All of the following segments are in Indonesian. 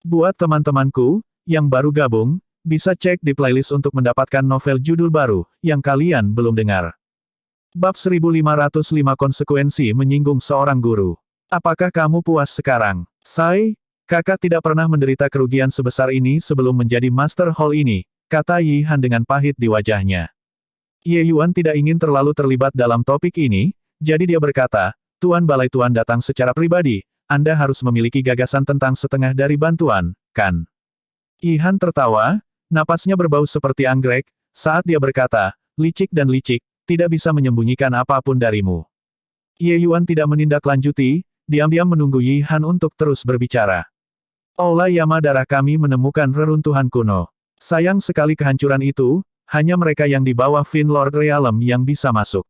Buat teman-temanku, yang baru gabung, bisa cek di playlist untuk mendapatkan novel judul baru, yang kalian belum dengar. Bab 1505 Konsekuensi Menyinggung Seorang Guru. Apakah kamu puas sekarang? Sai, kakak tidak pernah menderita kerugian sebesar ini sebelum menjadi Master Hall ini, kata Yi Han dengan pahit di wajahnya. Ye Yuan tidak ingin terlalu terlibat dalam topik ini, jadi dia berkata, Tuan Balai Tuan datang secara pribadi, Anda harus memiliki gagasan tentang setengah dari bantuan, kan? Yi Han tertawa, napasnya berbau seperti anggrek, saat dia berkata, licik dan licik, tidak bisa menyembunyikan apapun darimu. Ye Yuan tidak menindaklanjuti, diam-diam menunggu Yi Han untuk terus berbicara. Aula Yama darah kami menemukan reruntuhan kuno. Sayang sekali kehancuran itu, hanya mereka yang di bawah Fin Lord Realm yang bisa masuk.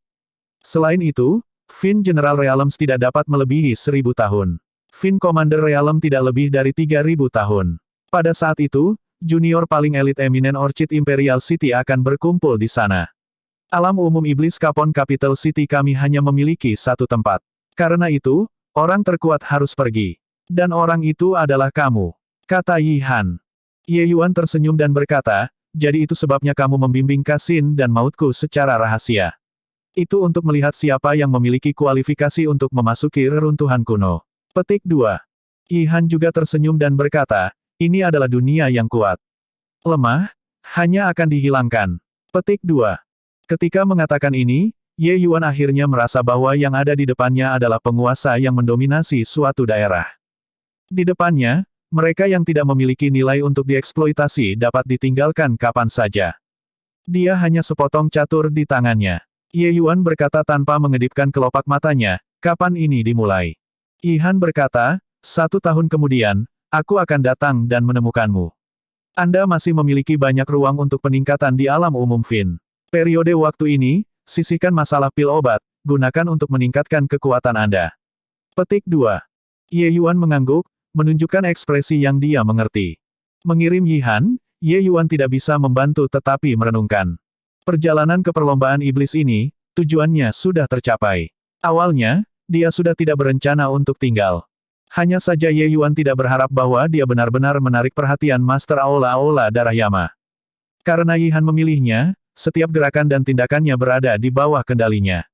Selain itu, Fin General Realms tidak dapat melebihi 1000 tahun. Fin Commander Realm tidak lebih dari 3000 tahun. Pada saat itu, junior paling elit Eminent Orchid Imperial City akan berkumpul di sana. Alam umum iblis Capon Capital City kami hanya memiliki satu tempat. Karena itu, orang terkuat harus pergi. Dan orang itu adalah kamu, kata Yi Han. Ye Yuan tersenyum dan berkata, jadi itu sebabnya kamu membimbing Kasin dan mautku secara rahasia. Itu untuk melihat siapa yang memiliki kualifikasi untuk memasuki reruntuhan kuno. Petik 2. Yi Han juga tersenyum dan berkata, ini adalah dunia yang kuat. Lemah, hanya akan dihilangkan. Petik 2. Ketika mengatakan ini, Ye Yuan akhirnya merasa bahwa yang ada di depannya adalah penguasa yang mendominasi suatu daerah. Di depannya, mereka yang tidak memiliki nilai untuk dieksploitasi dapat ditinggalkan kapan saja. Dia hanya sepotong catur di tangannya. Ye Yuan berkata tanpa mengedipkan kelopak matanya, kapan ini dimulai? Yi Han berkata, 1 tahun kemudian, aku akan datang dan menemukanmu. Anda masih memiliki banyak ruang untuk peningkatan di alam umum Fin. Periode waktu ini, sisihkan masalah pil obat, gunakan untuk meningkatkan kekuatan Anda. Petik 2. Ye Yuan mengangguk, menunjukkan ekspresi yang dia mengerti. Mengirim Yi Han, Ye Yuan tidak bisa membantu tetapi merenungkan. Perjalanan ke perlombaan iblis ini, tujuannya sudah tercapai. Awalnya, dia sudah tidak berencana untuk tinggal. Hanya saja Ye Yuan tidak berharap bahwa dia benar-benar menarik perhatian Master Aula-Aula Darah Yama. Karena Yi Han memilihnya, setiap gerakan dan tindakannya berada di bawah kendalinya.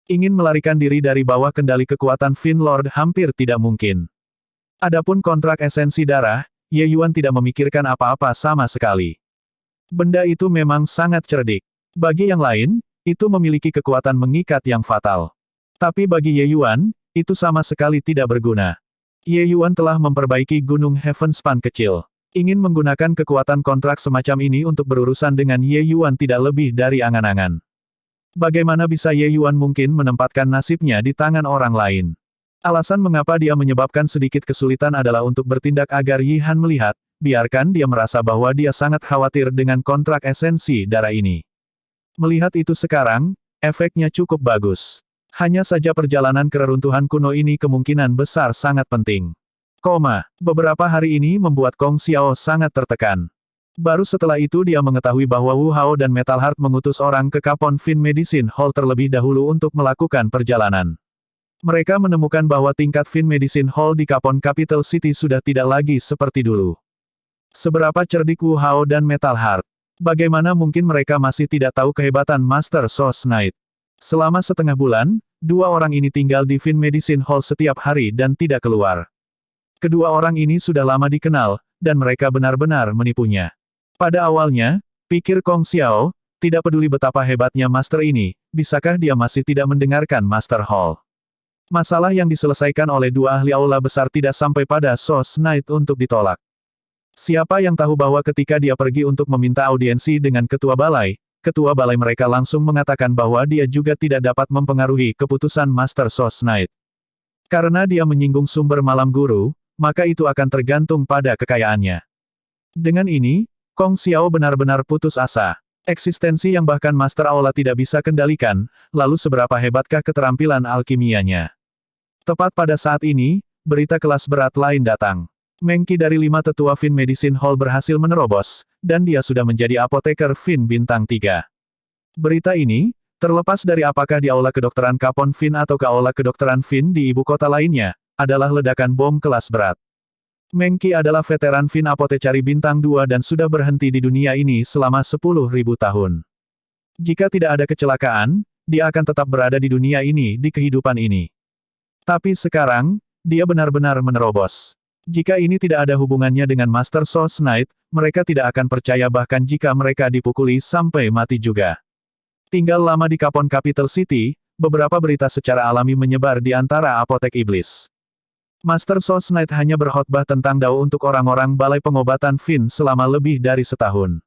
Ingin melarikan diri dari bawah kendali kekuatan Fin Lord hampir tidak mungkin. Adapun kontrak esensi darah, Ye Yuan tidak memikirkan apa-apa sama sekali. Benda itu memang sangat cerdik. Bagi yang lain, itu memiliki kekuatan mengikat yang fatal. Tapi bagi Ye Yuan, itu sama sekali tidak berguna. Ye Yuan telah memperbaiki Gunung Heavenspan kecil. Ingin menggunakan kekuatan kontrak semacam ini untuk berurusan dengan Ye Yuan tidak lebih dari angan-angan. Bagaimana bisa Ye Yuan mungkin menempatkan nasibnya di tangan orang lain? Alasan mengapa dia menyebabkan sedikit kesulitan adalah untuk bertindak agar Yi Han melihat, biarkan dia merasa bahwa dia sangat khawatir dengan kontrak esensi darah ini. Melihat itu sekarang, efeknya cukup bagus. Hanya saja perjalanan ke reruntuhan kuno ini kemungkinan besar sangat penting. Beberapa hari ini membuat Kong Xiao sangat tertekan. Baru setelah itu dia mengetahui bahwa Wu Hao dan Metal Heart mengutus orang ke Capon Fin Medicine Hall terlebih dahulu untuk melakukan perjalanan. Mereka menemukan bahwa tingkat Fin Medicine Hall di Capon Capital City sudah tidak lagi seperti dulu. Seberapa cerdik Wu Hao dan Metal Heart? Bagaimana mungkin mereka masih tidak tahu kehebatan Master Sos Knight? Selama setengah bulan, 2 orang ini tinggal di Fin Medicine Hall setiap hari dan tidak keluar. Kedua orang ini sudah lama dikenal, dan mereka benar-benar menipunya. Pada awalnya, pikir Kong Xiao, tidak peduli betapa hebatnya Master ini, bisakah dia masih tidak mendengarkan Master Hall? Masalah yang diselesaikan oleh 2 ahli aula besar tidak sampai pada Sos Knight untuk ditolak. Siapa yang tahu bahwa ketika dia pergi untuk meminta audiensi dengan ketua balai mereka langsung mengatakan bahwa dia juga tidak dapat mempengaruhi keputusan Master Sos Knight. Karena dia menyinggung sumber malam guru, maka itu akan tergantung pada kekayaannya. Dengan ini, Kong Xiao benar-benar putus asa. Eksistensi yang bahkan Master Aula tidak bisa kendalikan, lalu seberapa hebatkah keterampilan alkimianya? Tepat pada saat ini, berita kelas berat lain datang. Meng Qi dari 5 tetua Fin Medicine Hall berhasil menerobos, dan dia sudah menjadi apoteker Fin Bintang 3. Berita ini, terlepas dari apakah di aula kedokteran Capon Fin atau ke aula kedokteran Fin di ibu kota lainnya, adalah ledakan bom kelas berat. Meng Qi adalah veteran Fin Apothecary bintang 2 dan sudah berhenti di dunia ini selama 10.000 tahun. Jika tidak ada kecelakaan, dia akan tetap berada di dunia ini di kehidupan ini. Tapi sekarang, dia benar-benar menerobos. Jika ini tidak ada hubungannya dengan Master Source Knight, mereka tidak akan percaya bahkan jika mereka dipukuli sampai mati juga. Tinggal lama di Capon Capital City, beberapa berita secara alami menyebar di antara apotek iblis. Master Source Knight hanya berkhotbah tentang Dao untuk orang-orang balai pengobatan Fin selama lebih dari setahun.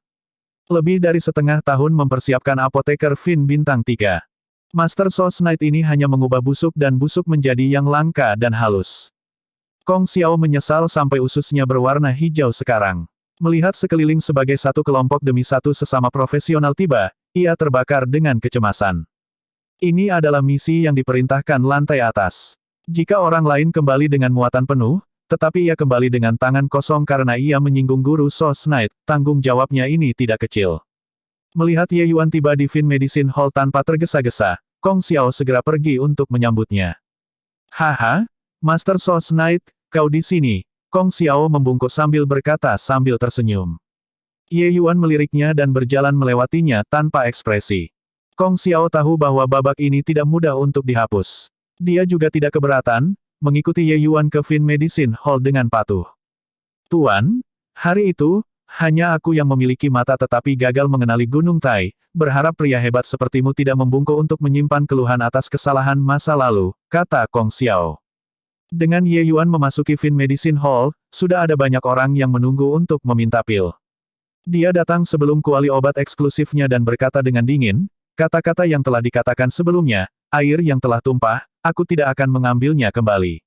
Lebih dari setengah tahun mempersiapkan apoteker Fin bintang 3. Master Source Knight ini hanya mengubah busuk dan busuk menjadi yang langka dan halus. Kong Xiao menyesal sampai ususnya berwarna hijau sekarang. Melihat sekeliling sebagai satu kelompok demi satu sesama profesional tiba, ia terbakar dengan kecemasan. Ini adalah misi yang diperintahkan lantai atas. Jika orang lain kembali dengan muatan penuh, tetapi ia kembali dengan tangan kosong karena ia menyinggung guru Source Knight, tanggung jawabnya ini tidak kecil. Melihat Ye Yuan tiba di Fin Medicine Hall tanpa tergesa-gesa, Kong Xiao segera pergi untuk menyambutnya. Haha, Master Source Knight, kau di sini. Kong Xiao membungkuk sambil berkata sambil tersenyum. Ye Yuan meliriknya dan berjalan melewatinya tanpa ekspresi. Kong Xiao tahu bahwa babak ini tidak mudah untuk dihapus. Dia juga tidak keberatan, mengikuti Ye Yuan ke Fin Medicine Hall dengan patuh. Tuan, hari itu, hanya aku yang memiliki mata tetapi gagal mengenali Gunung Tai, berharap pria hebat sepertimu tidak membungkuk untuk menyimpan keluhan atas kesalahan masa lalu, kata Kong Xiao. Dengan Ye Yuan memasuki Fin Medicine Hall, sudah ada banyak orang yang menunggu untuk meminta pil. Dia datang sebelum kuali obat eksklusifnya dan berkata dengan dingin, kata-kata yang telah dikatakan sebelumnya, air yang telah tumpah, aku tidak akan mengambilnya kembali.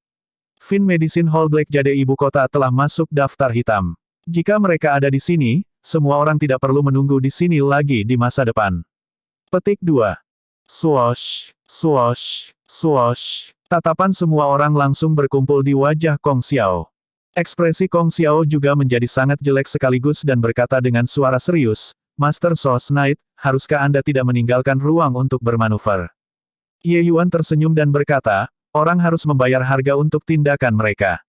Fin Medicine Hall Black Jade ibu kota telah masuk daftar hitam. Jika mereka ada di sini, semua orang tidak perlu menunggu di sini lagi di masa depan. Petik 2. Swoosh, swoosh, swoosh. Tatapan semua orang langsung berkumpul di wajah Kong Xiao. Ekspresi Kong Xiao juga menjadi sangat jelek sekaligus dan berkata dengan suara serius, Master Source Knight, haruskah Anda tidak meninggalkan ruang untuk bermanuver? Ye Yuan tersenyum dan berkata, orang harus membayar harga untuk tindakan mereka.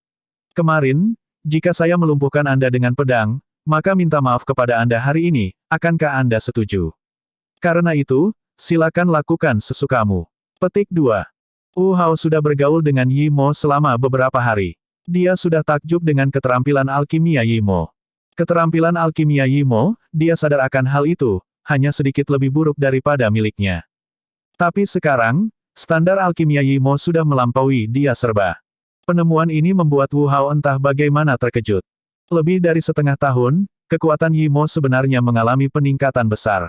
Kemarin, jika saya melumpuhkan Anda dengan pedang, maka minta maaf kepada Anda hari ini, akankah Anda setuju? Karena itu, silakan lakukan sesukamu. Petik 2. Wu Hao sudah bergaul dengan Yi Mo selama beberapa hari. Dia sudah takjub dengan keterampilan alkimia Yi Mo. Keterampilan alkimia Yi Mo, dia sadar akan hal itu, hanya sedikit lebih buruk daripada miliknya. Tapi sekarang, standar alkimia Yi Mo sudah melampaui dia serba. Penemuan ini membuat Wu Hao entah bagaimana terkejut. Lebih dari setengah tahun, kekuatan Yi Mo sebenarnya mengalami peningkatan besar.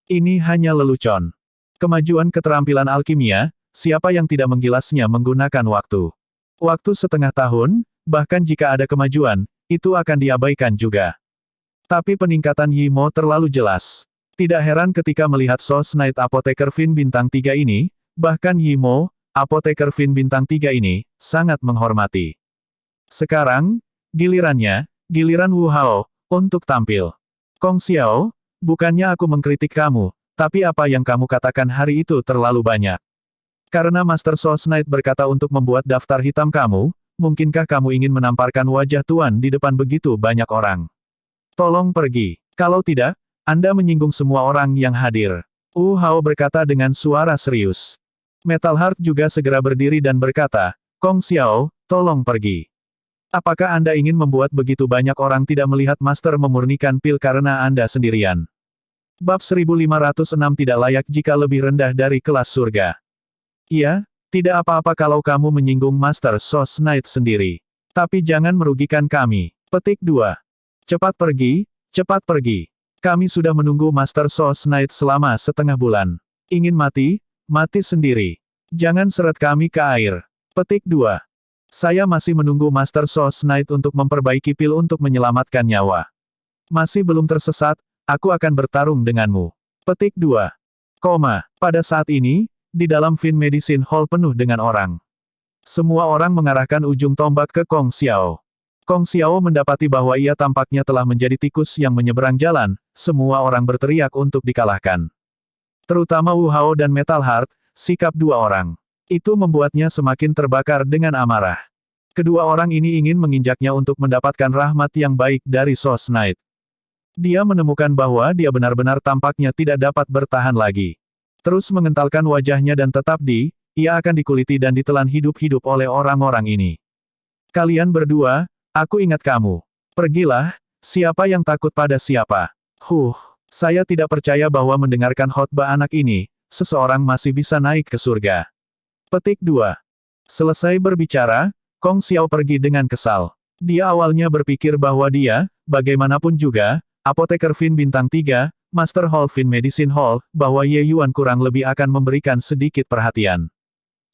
Ini hanya lelucon. Kemajuan keterampilan alkimia, siapa yang tidak menggilasnya menggunakan waktu. Waktu setengah tahun, bahkan jika ada kemajuan, itu akan diabaikan juga. Tapi peningkatan Yi Mo terlalu jelas. Tidak heran ketika melihat Source Knight Apoteker Fin bintang 3 ini, bahkan Yi Mo, Apoteker Fin bintang 3 ini, sangat menghormati. Sekarang, giliran Wu Hao, untuk tampil. Kong Xiao, bukannya aku mengkritik kamu, tapi apa yang kamu katakan hari itu terlalu banyak. Karena Master Source Knight berkata untuk membuat daftar hitam kamu, mungkinkah kamu ingin menamparkan wajah Tuan di depan begitu banyak orang? Tolong pergi. Kalau tidak, Anda menyinggung semua orang yang hadir. Wu Hao berkata dengan suara serius. Metal Heart juga segera berdiri dan berkata, Kong Xiao, tolong pergi. Apakah Anda ingin membuat begitu banyak orang tidak melihat Master memurnikan pil karena Anda sendirian? Bab 1506 tidak layak jika lebih rendah dari kelas surga. Iya, tidak apa-apa kalau kamu menyinggung Master Source Knight sendiri. Tapi jangan merugikan kami. Petik 2. Cepat pergi, cepat pergi. Kami sudah menunggu Master Source Knight selama setengah bulan. Ingin mati? Mati sendiri. Jangan seret kami ke air. Petik 2. Saya masih menunggu Master Source Knight untuk memperbaiki pil untuk menyelamatkan nyawa. Masih belum tersesat, aku akan bertarung denganmu. Petik 2. Pada saat ini, di dalam Fin Medicine Hall penuh dengan orang. Semua orang mengarahkan ujung tombak ke Kong Xiao. Kong Xiao mendapati bahwa ia tampaknya telah menjadi tikus yang menyeberang jalan, semua orang berteriak untuk dikalahkan. Terutama Wu Hao dan Metal Heart, sikap dua orang. Itu membuatnya semakin terbakar dengan amarah. Kedua orang ini ingin menginjaknya untuk mendapatkan rahmat yang baik dari Sos Knight. Dia menemukan bahwa dia benar-benar tampaknya tidak dapat bertahan lagi. Terus mengentalkan wajahnya dan tetap ia akan dikuliti dan ditelan hidup-hidup oleh orang-orang ini. Kalian berdua, aku ingat kamu. Pergilah, siapa yang takut pada siapa? Saya tidak percaya bahwa mendengarkan khotbah anak ini, seseorang masih bisa naik ke surga. Petik 2. Selesai berbicara, Kong Xiao pergi dengan kesal. Dia awalnya berpikir bahwa dia, bagaimanapun juga, apoteker Fin Bintang 3, Master Hall Fin Medicine Hall, bahwa Ye Yuan kurang lebih akan memberikan sedikit perhatian.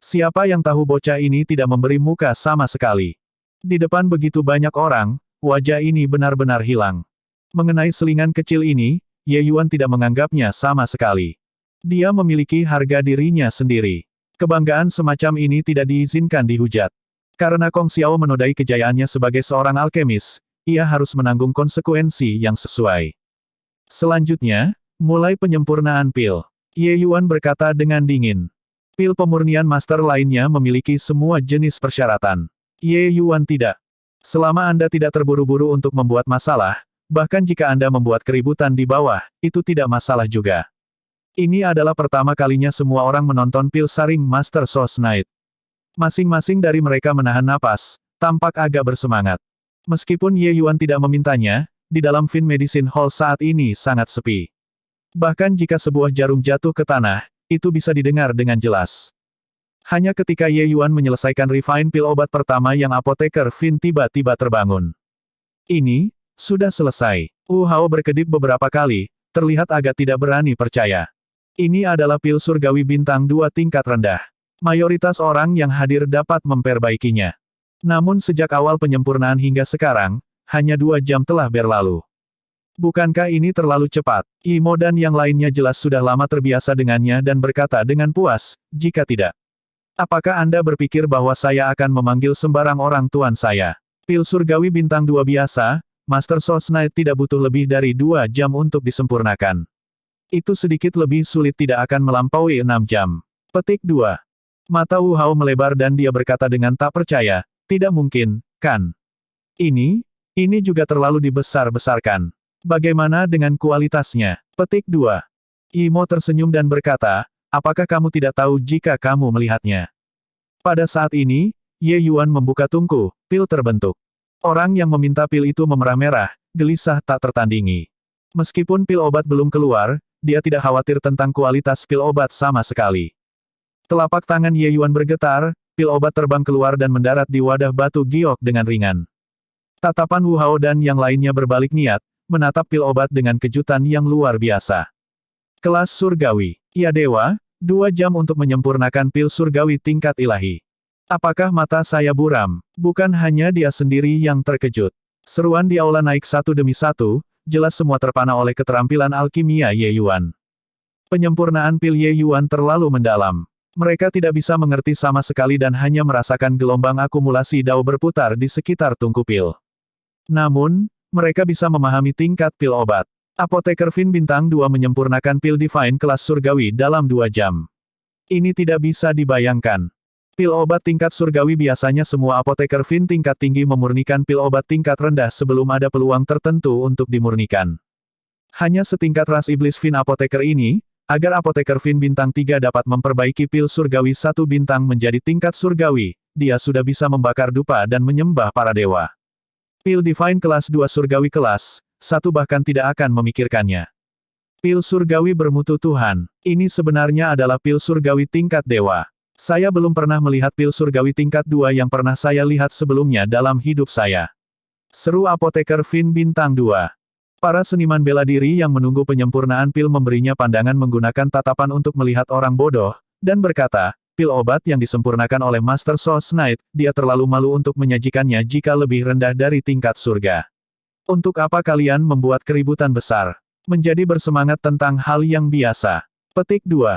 Siapa yang tahu bocah ini tidak memberi muka sama sekali. Di depan begitu banyak orang, wajah ini benar-benar hilang. Mengenai selingan kecil ini, Ye Yuan tidak menganggapnya sama sekali. Dia memiliki harga dirinya sendiri. Kebanggaan semacam ini tidak diizinkan dihujat. Karena Kong Xiao menodai kejayaannya sebagai seorang alkemis, ia harus menanggung konsekuensi yang sesuai. Selanjutnya, mulai penyempurnaan pil. Ye Yuan berkata dengan dingin. Pil pemurnian master lainnya memiliki semua jenis persyaratan. Ye Yuan tidak. Selama Anda tidak terburu-buru untuk membuat masalah, bahkan jika Anda membuat keributan di bawah, itu tidak masalah juga. Ini adalah pertama kalinya semua orang menonton pil saring Master Sos Knight. Masing-masing dari mereka menahan napas, tampak agak bersemangat. Meskipun Ye Yuan tidak memintanya, di dalam Fin Medicine Hall saat ini sangat sepi. Bahkan jika sebuah jarum jatuh ke tanah, itu bisa didengar dengan jelas. Hanya ketika Ye Yuan menyelesaikan refine pil obat pertama yang apoteker Fin tiba-tiba terbangun. Ini, sudah selesai. Wu Hao berkedip beberapa kali, terlihat agak tidak berani percaya. Ini adalah pil surgawi bintang 2 tingkat rendah. Mayoritas orang yang hadir dapat memperbaikinya. Namun sejak awal penyempurnaan hingga sekarang, hanya 2 jam telah berlalu. Bukankah ini terlalu cepat? Imo dan yang lainnya jelas sudah lama terbiasa dengannya dan berkata dengan puas, jika tidak. Apakah Anda berpikir bahwa saya akan memanggil sembarang orang tuan saya? Pil surgawi bintang 2 biasa, Master Sos Knight tidak butuh lebih dari 2 jam untuk disempurnakan. Itu sedikit lebih sulit tidak akan melampaui 6 jam. Petik 2. Mata Wu Hao melebar dan dia berkata dengan tak percaya, tidak mungkin, kan? Ini juga terlalu dibesar-besarkan. Bagaimana dengan kualitasnya? Petik 2. Imo tersenyum dan berkata, apakah kamu tidak tahu jika kamu melihatnya? Pada saat ini, Ye Yuan membuka tungku, pil terbentuk. Orang yang meminta pil itu memerah-merah, gelisah tak tertandingi. Meskipun pil obat belum keluar, dia tidak khawatir tentang kualitas pil obat sama sekali. Telapak tangan Ye Yuan bergetar, pil obat terbang keluar dan mendarat di wadah batu giok dengan ringan. Tatapan Wu Hao dan yang lainnya berbalik niat, menatap pil obat dengan kejutan yang luar biasa. Kelas surgawi. Ya dewa, 2 jam untuk menyempurnakan pil surgawi tingkat ilahi. Apakah mata saya buram? Bukan hanya dia sendiri yang terkejut. Seruan di aula naik satu demi satu, jelas semua terpana oleh keterampilan alkimia Ye Yuan. Penyempurnaan pil Ye Yuan terlalu mendalam. Mereka tidak bisa mengerti sama sekali dan hanya merasakan gelombang akumulasi dao berputar di sekitar tungku pil. Namun, mereka bisa memahami tingkat pil obat. Apoteker Fin Bintang 2 menyempurnakan pil Divine kelas surgawi dalam 2 jam. Ini tidak bisa dibayangkan. Pil obat tingkat surgawi biasanya semua apoteker Fin tingkat tinggi memurnikan pil obat tingkat rendah sebelum ada peluang tertentu untuk dimurnikan. Hanya setingkat ras iblis Fin apoteker ini, agar apoteker Fin Bintang 3 dapat memperbaiki pil surgawi 1 bintang menjadi tingkat surgawi, dia sudah bisa membakar dupa dan menyembah para dewa. Pil Divine kelas 2 surgawi kelas 1 bahkan tidak akan memikirkannya. Pil surgawi bermutu Tuhan, ini sebenarnya adalah pil surgawi tingkat dewa. Saya belum pernah melihat pil surgawi tingkat 2 yang pernah saya lihat sebelumnya dalam hidup saya. Seru apoteker Fin Bintang 2. Para seniman bela diri yang menunggu penyempurnaan pil memberinya pandangan menggunakan tatapan untuk melihat orang bodoh, dan berkata, pil obat yang disempurnakan oleh Master Sos Knight, dia terlalu malu untuk menyajikannya jika lebih rendah dari tingkat surga. Untuk apa kalian membuat keributan besar? Menjadi bersemangat tentang hal yang biasa. Petik 2.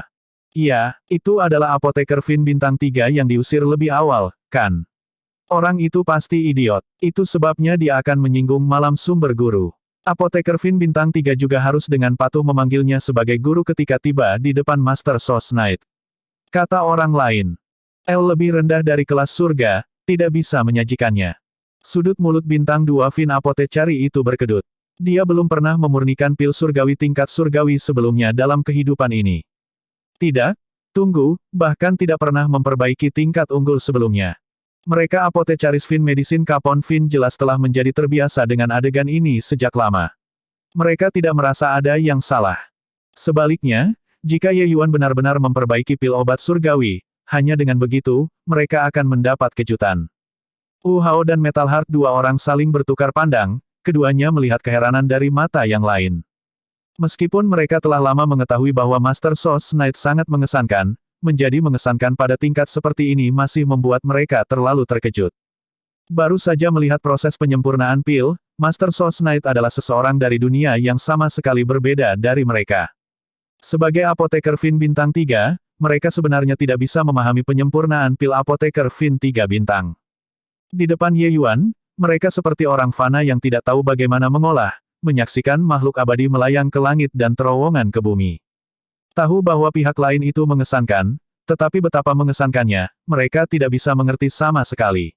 Iya, itu adalah apoteker Fin Bintang 3 yang diusir lebih awal, kan? Orang itu pasti idiot. Itu sebabnya dia akan menyinggung malam sumber guru. Apoteker Fin Bintang 3 juga harus dengan patuh memanggilnya sebagai guru ketika tiba di depan Master Sos Knight. Kata orang lain, L lebih rendah dari kelas surga, Tidak bisa menyajikannya. Sudut mulut bintang 2 Fin Apothecary itu berkedut. Dia belum pernah memurnikan pil surgawi tingkat surgawi sebelumnya dalam kehidupan ini. Tidak, tunggu, bahkan tidak pernah memperbaiki tingkat unggul sebelumnya. Mereka Apothecaries Fin Medicine Capon Fin jelas telah menjadi terbiasa dengan adegan ini sejak lama. Mereka tidak merasa ada yang salah. Sebaliknya, jika Ye Yuan benar-benar memperbaiki pil obat surgawi, hanya dengan begitu, mereka akan mendapat kejutan. Wu Hao dan Metal Heart dua orang saling bertukar pandang, keduanya melihat keheranan dari mata yang lain. Meskipun mereka telah lama mengetahui bahwa Master Sos Knight sangat mengesankan, menjadi mengesankan pada tingkat seperti ini masih membuat mereka terlalu terkejut. Baru saja melihat proses penyempurnaan pil, Master Sos Knight adalah seseorang dari dunia yang sama sekali berbeda dari mereka. Sebagai apoteker Fin Bintang 3, mereka sebenarnya tidak bisa memahami penyempurnaan pil apoteker Fin 3 bintang. Di depan Ye Yuan, mereka seperti orang fana yang tidak tahu bagaimana mengolah, menyaksikan makhluk abadi melayang ke langit dan terowongan ke bumi. Tahu bahwa pihak lain itu mengesankan, tetapi betapa mengesankannya, mereka tidak bisa mengerti sama sekali.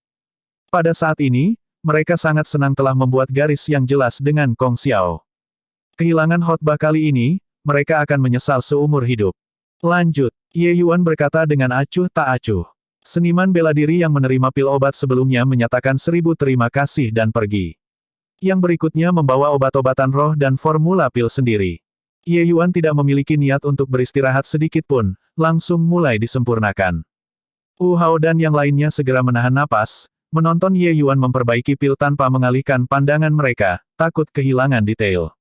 Pada saat ini, mereka sangat senang telah membuat garis yang jelas dengan Kong Xiao. Kehilangan khotbah kali ini, mereka akan menyesal seumur hidup. Lanjut, Ye Yuan berkata dengan acuh tak acuh. Seniman bela diri yang menerima pil obat sebelumnya menyatakan 1000 terima kasih dan pergi. Yang berikutnya membawa obat-obatan roh dan formula pil sendiri. Ye Yuan tidak memiliki niat untuk beristirahat sedikit pun, langsung mulai disempurnakan. Wu Hao dan yang lainnya segera menahan napas, menonton Ye Yuan memperbaiki pil tanpa mengalihkan pandangan mereka, takut kehilangan detail.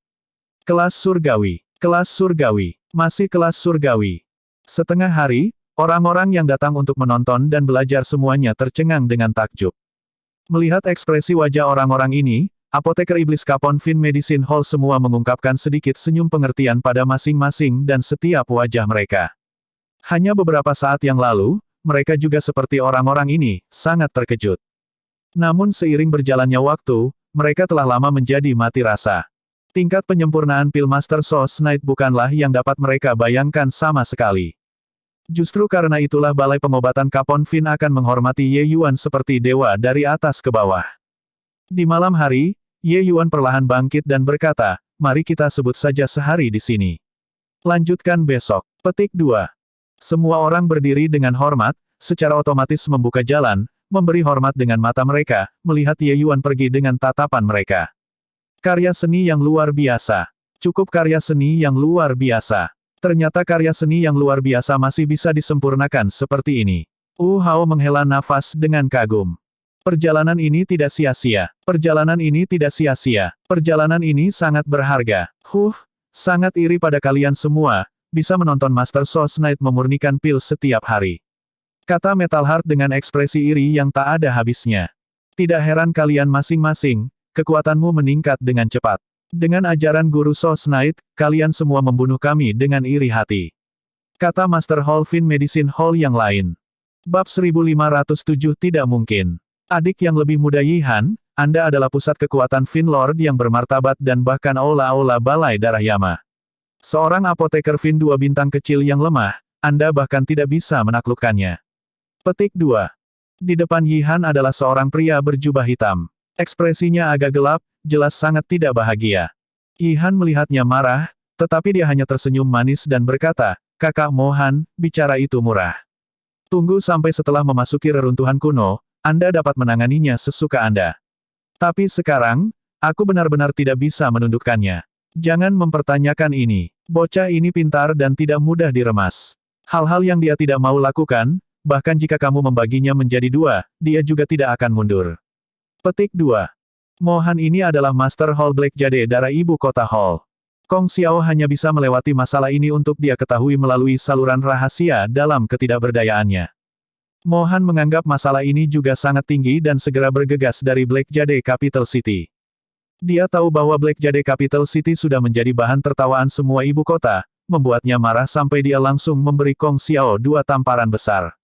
Kelas surgawi, masih kelas surgawi. Setengah hari, orang-orang yang datang untuk menonton dan belajar semuanya tercengang dengan takjub. Melihat ekspresi wajah orang-orang ini, apoteker iblis Capon Fin Medicine Hall semua mengungkapkan sedikit senyum pengertian pada masing-masing dan setiap wajah mereka. Hanya beberapa saat yang lalu, mereka juga seperti orang-orang ini, sangat terkejut. Namun seiring berjalannya waktu, mereka telah lama menjadi mati rasa. Tingkat penyempurnaan pil Master Sos Knight bukanlah yang dapat mereka bayangkan sama sekali. Justru karena itulah Balai Pengobatan Capon Fin akan menghormati Ye Yuan seperti dewa dari atas ke bawah. Di malam hari, Ye Yuan perlahan bangkit dan berkata, mari kita sebut saja sehari di sini. Lanjutkan besok. Petik 2. Semua orang berdiri dengan hormat, secara otomatis membuka jalan, memberi hormat dengan mata mereka, melihat Ye Yuan pergi dengan tatapan mereka. Karya seni yang luar biasa. Cukup karya seni yang luar biasa. Ternyata karya seni yang luar biasa masih bisa disempurnakan seperti ini. Wu Hao menghela nafas dengan kagum. Perjalanan ini tidak sia-sia. Perjalanan ini tidak sia-sia. Perjalanan ini sangat berharga. Sangat iri pada kalian semua, bisa menonton Master Sos Knight memurnikan pil setiap hari. Kata Metal Heart dengan ekspresi iri yang tak ada habisnya. Tidak heran kalian masing-masing, kekuatanmu meningkat dengan cepat. Dengan ajaran Guru Sos Knight, kalian semua membunuh kami dengan iri hati. Kata Master Hall Fin Medicine Hall yang lain. Bab 1507 tidak mungkin. Adik yang lebih muda Yihan, Anda adalah pusat kekuatan Fin Lord yang bermartabat dan bahkan aula-aula balai darah Yama. Seorang apoteker Fin 2 bintang kecil yang lemah, Anda bahkan tidak bisa menaklukkannya. Petik 2. Di depan Yihan adalah seorang pria berjubah hitam. Ekspresinya agak gelap, jelas sangat tidak bahagia. Yihan melihatnya marah, tetapi dia hanya tersenyum manis dan berkata, Kakak Mohan, bicara itu murah. Tunggu sampai setelah memasuki reruntuhan kuno, Anda dapat menanganinya sesuka Anda. Tapi sekarang, aku benar-benar tidak bisa menundukkannya. Jangan mempertanyakan ini. Bocah ini pintar dan tidak mudah diremas. Hal-hal yang dia tidak mau lakukan, bahkan jika kamu membaginya menjadi dua, dia juga tidak akan mundur. Petik 2. Mohan ini adalah Master Hall Black Jade darah ibu kota Hall. Kong Xiao hanya bisa melewati masalah ini untuk dia ketahui melalui saluran rahasia dalam ketidakberdayaannya. Mohan menganggap masalah ini juga sangat tinggi dan segera bergegas dari Black Jade Capital City. Dia tahu bahwa Black Jade Capital City sudah menjadi bahan tertawaan semua ibu kota, membuatnya marah sampai dia langsung memberi Kong Xiao 2 tamparan besar.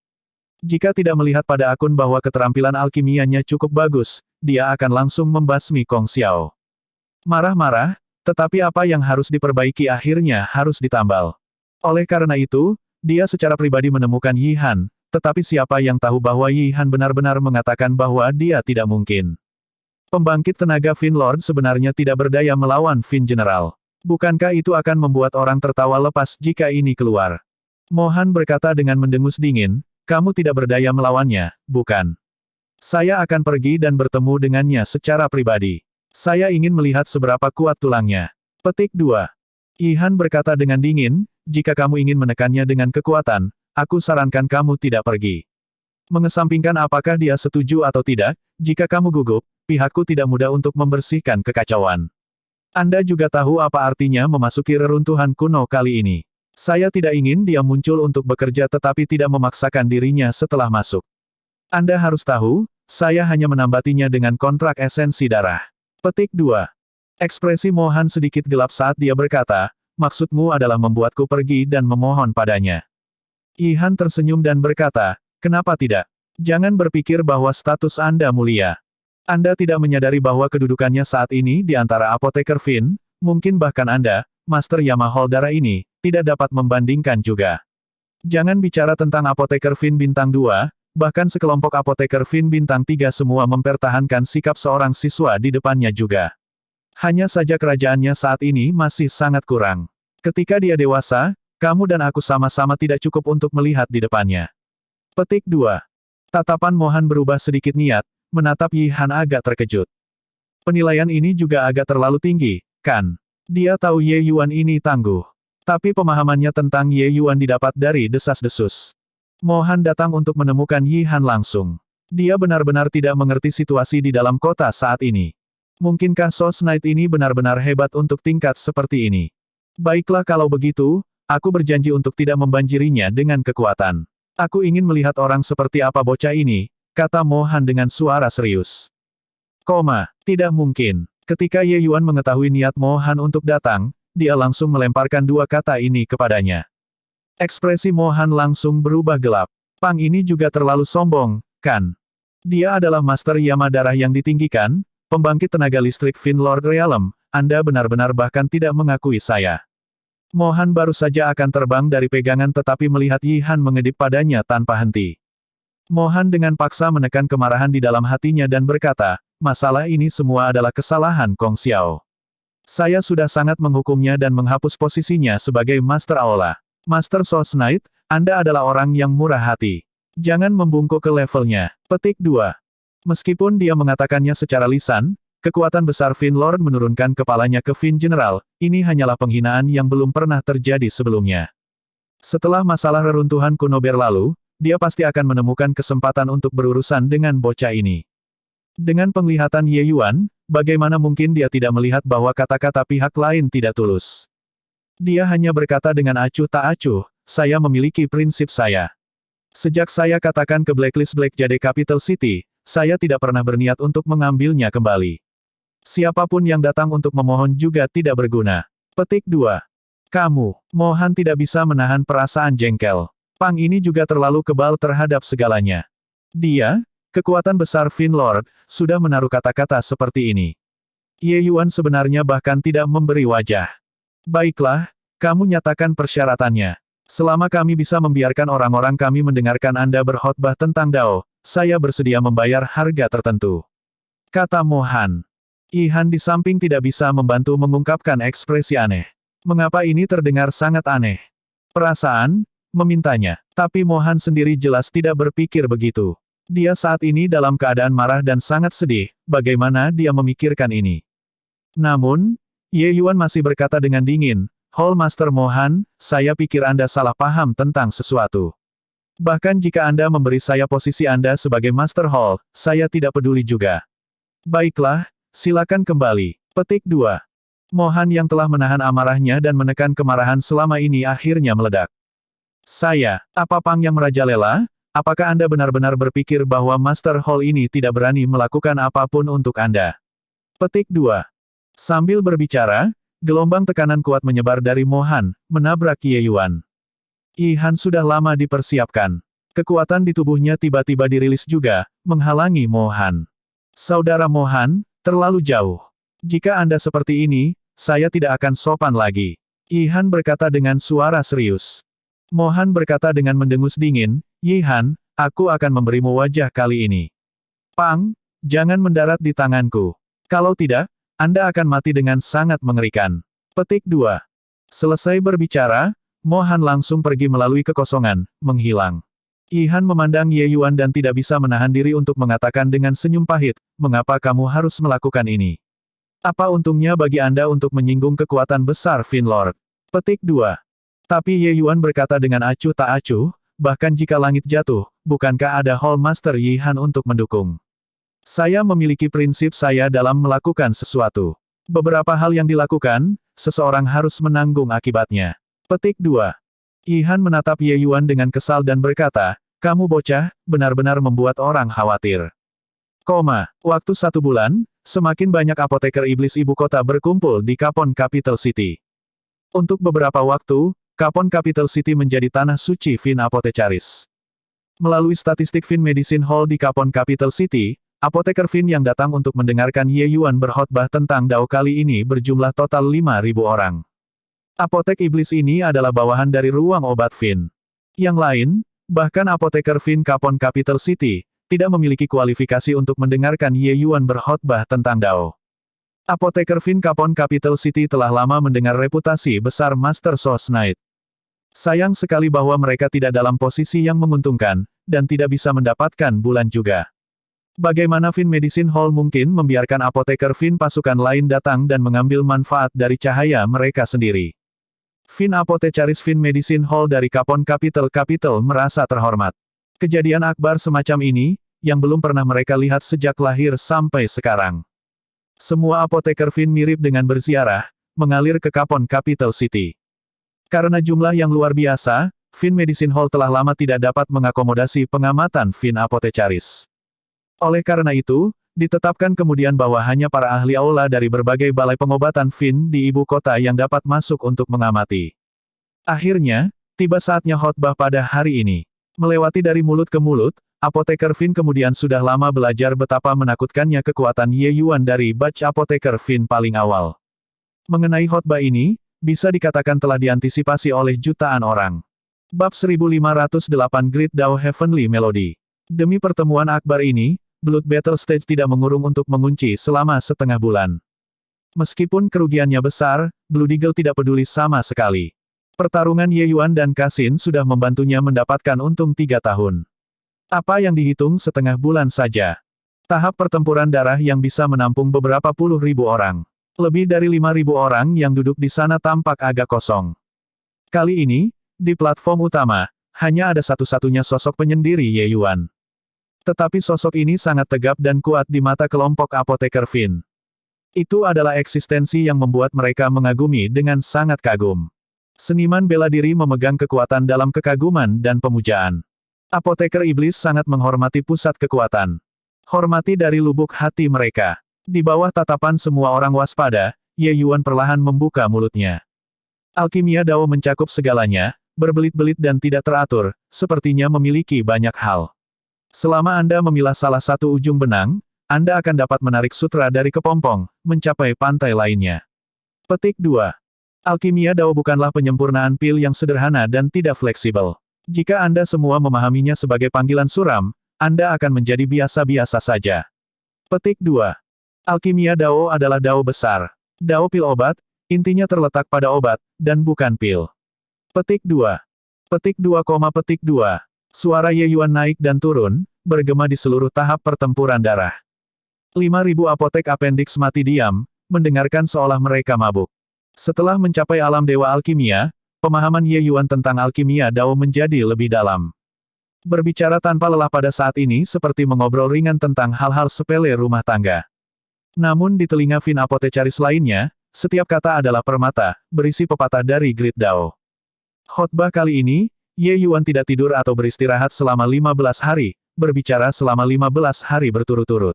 Jika tidak melihat pada akun bahwa keterampilan alkimianya cukup bagus, dia akan langsung membasmi Kong Xiao. Marah-marah, tetapi apa yang harus diperbaiki akhirnya harus ditambal. Oleh karena itu, dia secara pribadi menemukan Yihan, tetapi siapa yang tahu bahwa Yi Han benar-benar mengatakan bahwa dia tidak mungkin. Pembangkit tenaga Fin Lord sebenarnya tidak berdaya melawan Fin General. Bukankah itu akan membuat orang tertawa lepas jika ini keluar? Mohan berkata dengan mendengus dingin, kamu tidak berdaya melawannya, bukan? Saya akan pergi dan bertemu dengannya secara pribadi. Saya ingin melihat seberapa kuat tulangnya. Petik 2. Yi Han berkata dengan dingin, jika kamu ingin menekannya dengan kekuatan, aku sarankan kamu tidak pergi. Mengesampingkan apakah dia setuju atau tidak, jika kamu gugup, pihakku tidak mudah untuk membersihkan kekacauan. Anda juga tahu apa artinya memasuki reruntuhan kuno kali ini. Saya tidak ingin dia muncul untuk bekerja tetapi tidak memaksakan dirinya setelah masuk. Anda harus tahu, saya hanya menambatinya dengan kontrak esensi darah. Petik 2. Ekspresi Mohan sedikit gelap saat dia berkata, maksudmu adalah membuatku pergi dan memohon padanya. Yi Han tersenyum dan berkata, kenapa tidak? Jangan berpikir bahwa status Anda mulia. Anda tidak menyadari bahwa kedudukannya saat ini di antara apoteker Fin, mungkin bahkan Anda, Master Yama Darah ini, tidak dapat membandingkan juga. Jangan bicara tentang apoteker Fin bintang 2, bahkan sekelompok apoteker Fin bintang 3 semua mempertahankan sikap seorang siswa di depannya juga. Hanya saja kerajaannya saat ini masih sangat kurang. Ketika dia dewasa, kamu dan aku sama-sama tidak cukup untuk melihat di depannya. Petik 2. Tatapan Mohan berubah sedikit niat, menatap Yi Han agak terkejut. Penilaian ini juga agak terlalu tinggi, kan? Dia tahu Ye Yuan ini tangguh. Tapi pemahamannya tentang Ye Yuan didapat dari desas-desus. Mohan datang untuk menemukan Yi Han langsung. Dia benar-benar tidak mengerti situasi di dalam kota saat ini. Mungkinkah Souls Knight ini benar-benar hebat untuk tingkat seperti ini? Baiklah kalau begitu, aku berjanji untuk tidak membanjirinya dengan kekuatan. Aku ingin melihat orang seperti apa bocah ini, kata Mohan dengan suara serius. Tidak mungkin. Ketika Ye Yuan mengetahui niat Mohan untuk datang, dia langsung melemparkan dua kata ini kepadanya. Ekspresi Mohan langsung berubah gelap. Pang ini juga terlalu sombong, kan? Dia adalah Master Yama Darah yang ditinggikan, pembangkit tenaga listrik Fin Lord Realm, Anda benar-benar bahkan tidak mengakui saya. Mohan baru saja akan terbang dari pegangan tetapi melihat Yi Han mengedip padanya tanpa henti. Mohan dengan paksa menekan kemarahan di dalam hatinya dan berkata, masalah ini semua adalah kesalahan Kong Xiao. Saya sudah sangat menghukumnya dan menghapus posisinya sebagai Master Aola. Master Souls Knight, Anda adalah orang yang murah hati. Jangan membungkuk ke levelnya. Petik 2. Meskipun dia mengatakannya secara lisan, kekuatan besar Fin Lord menurunkan kepalanya ke Fin General, ini hanyalah penghinaan yang belum pernah terjadi sebelumnya. Setelah masalah reruntuhan kuno berlalu, dia pasti akan menemukan kesempatan untuk berurusan dengan bocah ini. Dengan penglihatan Ye Yuan, bagaimana mungkin dia tidak melihat bahwa kata-kata pihak lain tidak tulus? Dia hanya berkata dengan acuh tak acuh, saya memiliki prinsip saya. Sejak saya katakan ke Blacklist Black Jade Capital City, saya tidak pernah berniat untuk mengambilnya kembali. Siapapun yang datang untuk memohon juga tidak berguna. Petik 2. Kamu, Mohan tidak bisa menahan perasaan jengkel. Pang ini juga terlalu kebal terhadap segalanya. Dia, kekuatan besar Fin Lord, sudah menaruh kata-kata seperti ini. Ye Yuan sebenarnya bahkan tidak memberi wajah. Baiklah, kamu nyatakan persyaratannya. Selama kami bisa membiarkan orang-orang kami mendengarkan Anda berkhotbah tentang Dao, saya bersedia membayar harga tertentu. Kata Mohan. Yi Han di samping tidak bisa membantu mengungkapkan ekspresi aneh. Mengapa ini terdengar sangat aneh? Perasaan, memintanya. Tapi Mohan sendiri jelas tidak berpikir begitu. Dia saat ini dalam keadaan marah dan sangat sedih, bagaimana dia memikirkan ini. Namun, Ye Yuan masih berkata dengan dingin, Hall Master Mohan, saya pikir Anda salah paham tentang sesuatu. Bahkan jika Anda memberi saya posisi Anda sebagai Master Hall, saya tidak peduli juga. Baiklah, silakan kembali. Petik 2. Mohan yang telah menahan amarahnya dan menekan kemarahan selama ini akhirnya meledak. Saya, apa Pang yang merajalela? Apakah Anda benar-benar berpikir bahwa Master Hall ini tidak berani melakukan apapun untuk Anda? Petik 2. Sambil berbicara, gelombang tekanan kuat menyebar dari Mohan, menabrak Ye Yuan. Yi Han sudah lama dipersiapkan. Kekuatan di tubuhnya tiba-tiba dirilis juga, menghalangi Mohan. Saudara Mohan, terlalu jauh. Jika Anda seperti ini, saya tidak akan sopan lagi. Yi Han berkata dengan suara serius. Mohan berkata dengan mendengus dingin, Yi Han, aku akan memberimu wajah kali ini. Pang, jangan mendarat di tanganku. Kalau tidak, Anda akan mati dengan sangat mengerikan. Petik 2. Selesai berbicara, Mo Han langsung pergi melalui kekosongan, menghilang. Yi Han memandang Ye Yuan dan tidak bisa menahan diri untuk mengatakan dengan senyum pahit, mengapa kamu harus melakukan ini? Apa untungnya bagi Anda untuk menyinggung kekuatan besar Fin Lord? Petik 2. Tapi Ye Yuan berkata dengan acuh tak acuh, bahkan jika langit jatuh, bukankah ada Hall Master Yi Han untuk mendukung? Saya memiliki prinsip saya dalam melakukan sesuatu. Beberapa hal yang dilakukan, seseorang harus menanggung akibatnya. Petik 2. Yi Han menatap Ye Yuan dengan kesal dan berkata, kamu bocah, benar-benar membuat orang khawatir. Waktu 1 bulan, semakin banyak apoteker iblis ibu kota berkumpul di Capon Capital City. Untuk beberapa waktu, Capon Capital City menjadi tanah suci Fin Apothecaries. Melalui statistik Fin Medicine Hall di Capon Capital City, apoteker Fin yang datang untuk mendengarkan Ye Yuan berkhotbah tentang Dao kali ini berjumlah total 5.000 orang. Apotek iblis ini adalah bawahan dari ruang obat Fin. Yang lain, bahkan apoteker Fin Capon Capital City, tidak memiliki kualifikasi untuk mendengarkan Ye Yuan berkhotbah tentang Dao. Apoteker Fin Capon Capital City telah lama mendengar reputasi besar Master Sos Knight. Sayang sekali bahwa mereka tidak dalam posisi yang menguntungkan, dan tidak bisa mendapatkan bulan juga. Bagaimana Fin Medicine Hall mungkin membiarkan apoteker Fin pasukan lain datang dan mengambil manfaat dari cahaya mereka sendiri? Fin Apothecaries Fin Medicine Hall dari Capon Capital merasa terhormat. Kejadian akbar semacam ini, yang belum pernah mereka lihat sejak lahir sampai sekarang. Semua apoteker Fin mirip dengan berziarah, mengalir ke Capon Capital City. Karena jumlah yang luar biasa, Fin Medicine Hall telah lama tidak dapat mengakomodasi pengamatan Fin Apothecaries. Oleh karena itu, ditetapkan kemudian bahwa hanya para ahli aula dari berbagai balai pengobatan Fin di ibu kota yang dapat masuk untuk mengamati. Akhirnya, tiba saatnya khotbah pada hari ini. Melewati dari mulut ke mulut, apoteker Fin kemudian sudah lama belajar betapa menakutkannya kekuatan Ye Yuan dari batch apoteker Fin paling awal. Mengenai khotbah ini, bisa dikatakan telah diantisipasi oleh jutaan orang. Bab 1508 Great Dao Heavenly Melody. Demi pertemuan akbar ini, Blood Battle Stage tidak mengurung untuk mengunci selama setengah bulan. Meskipun kerugiannya besar, Blue Eagle tidak peduli sama sekali. Pertarungan Ye Yuan dan Kasin sudah membantunya mendapatkan untung 3 tahun. Apa yang dihitung setengah bulan saja. Tahap pertempuran darah yang bisa menampung beberapa puluh ribu orang. Lebih dari 5.000 orang yang duduk di sana tampak agak kosong. Kali ini, di platform utama, hanya ada satu-satunya sosok penyendiri Ye Yuan. Tetapi sosok ini sangat tegap dan kuat di mata kelompok apoteker Fin. Itu adalah eksistensi yang membuat mereka mengagumi dengan sangat kagum. Seniman bela diri memegang kekuatan dalam kekaguman dan pemujaan. Apoteker iblis sangat menghormati pusat kekuatan. Hormati dari lubuk hati mereka. Di bawah tatapan semua orang waspada, Ye Yuan perlahan membuka mulutnya. Alkimia Dao mencakup segalanya, berbelit-belit dan tidak teratur, sepertinya memiliki banyak hal. Selama Anda memilah salah satu ujung benang, Anda akan dapat menarik sutra dari kepompong, mencapai pantai lainnya. Petik 2. Alkimia Dao bukanlah penyempurnaan pil yang sederhana dan tidak fleksibel. Jika Anda semua memahaminya sebagai panggilan suram, Anda akan menjadi biasa-biasa saja. Petik 2. Alkimia Dao adalah Dao besar. Dao pil obat, intinya terletak pada obat, dan bukan pil. Petik 2. Petik 2, petik 2. Suara Ye Yuan naik dan turun, bergema di seluruh tahap pertempuran darah. 5.000 apotek appendix mati diam, mendengarkan seolah mereka mabuk. Setelah mencapai alam dewa alkimia, pemahaman Ye Yuan tentang alkimia Dao menjadi lebih dalam. Berbicara tanpa lelah pada saat ini seperti mengobrol ringan tentang hal-hal sepele rumah tangga. Namun di telinga Fin Apothecaries lainnya, setiap kata adalah permata, berisi pepatah dari Great Dao. Khotbah kali ini, Ye Yuan tidak tidur atau beristirahat selama 15 hari, berbicara selama 15 hari berturut-turut.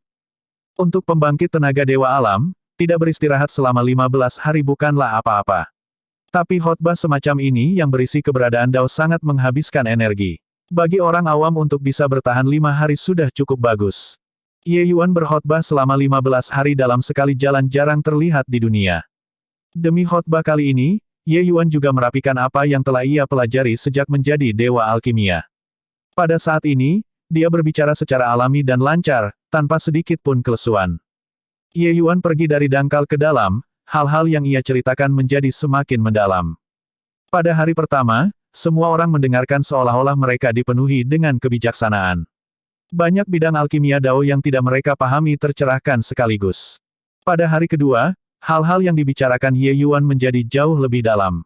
Untuk pembangkit tenaga dewa alam, tidak beristirahat selama 15 hari bukanlah apa-apa. Tapi khotbah semacam ini yang berisi keberadaan Dao sangat menghabiskan energi. Bagi orang awam untuk bisa bertahan 5 hari sudah cukup bagus. Ye Yuan berkhotbah selama 15 hari dalam sekali jalan jarang terlihat di dunia. Demi khotbah kali ini, Ye Yuan juga merapikan apa yang telah ia pelajari sejak menjadi dewa alkimia. Pada saat ini, dia berbicara secara alami dan lancar, tanpa sedikit pun kelesuan. Ye Yuan pergi dari dangkal ke dalam, hal-hal yang ia ceritakan menjadi semakin mendalam. Pada hari pertama, semua orang mendengarkan seolah-olah mereka dipenuhi dengan kebijaksanaan. Banyak bidang alkimia Dao yang tidak mereka pahami tercerahkan sekaligus. Pada hari kedua, hal-hal yang dibicarakan Ye Yuan menjadi jauh lebih dalam.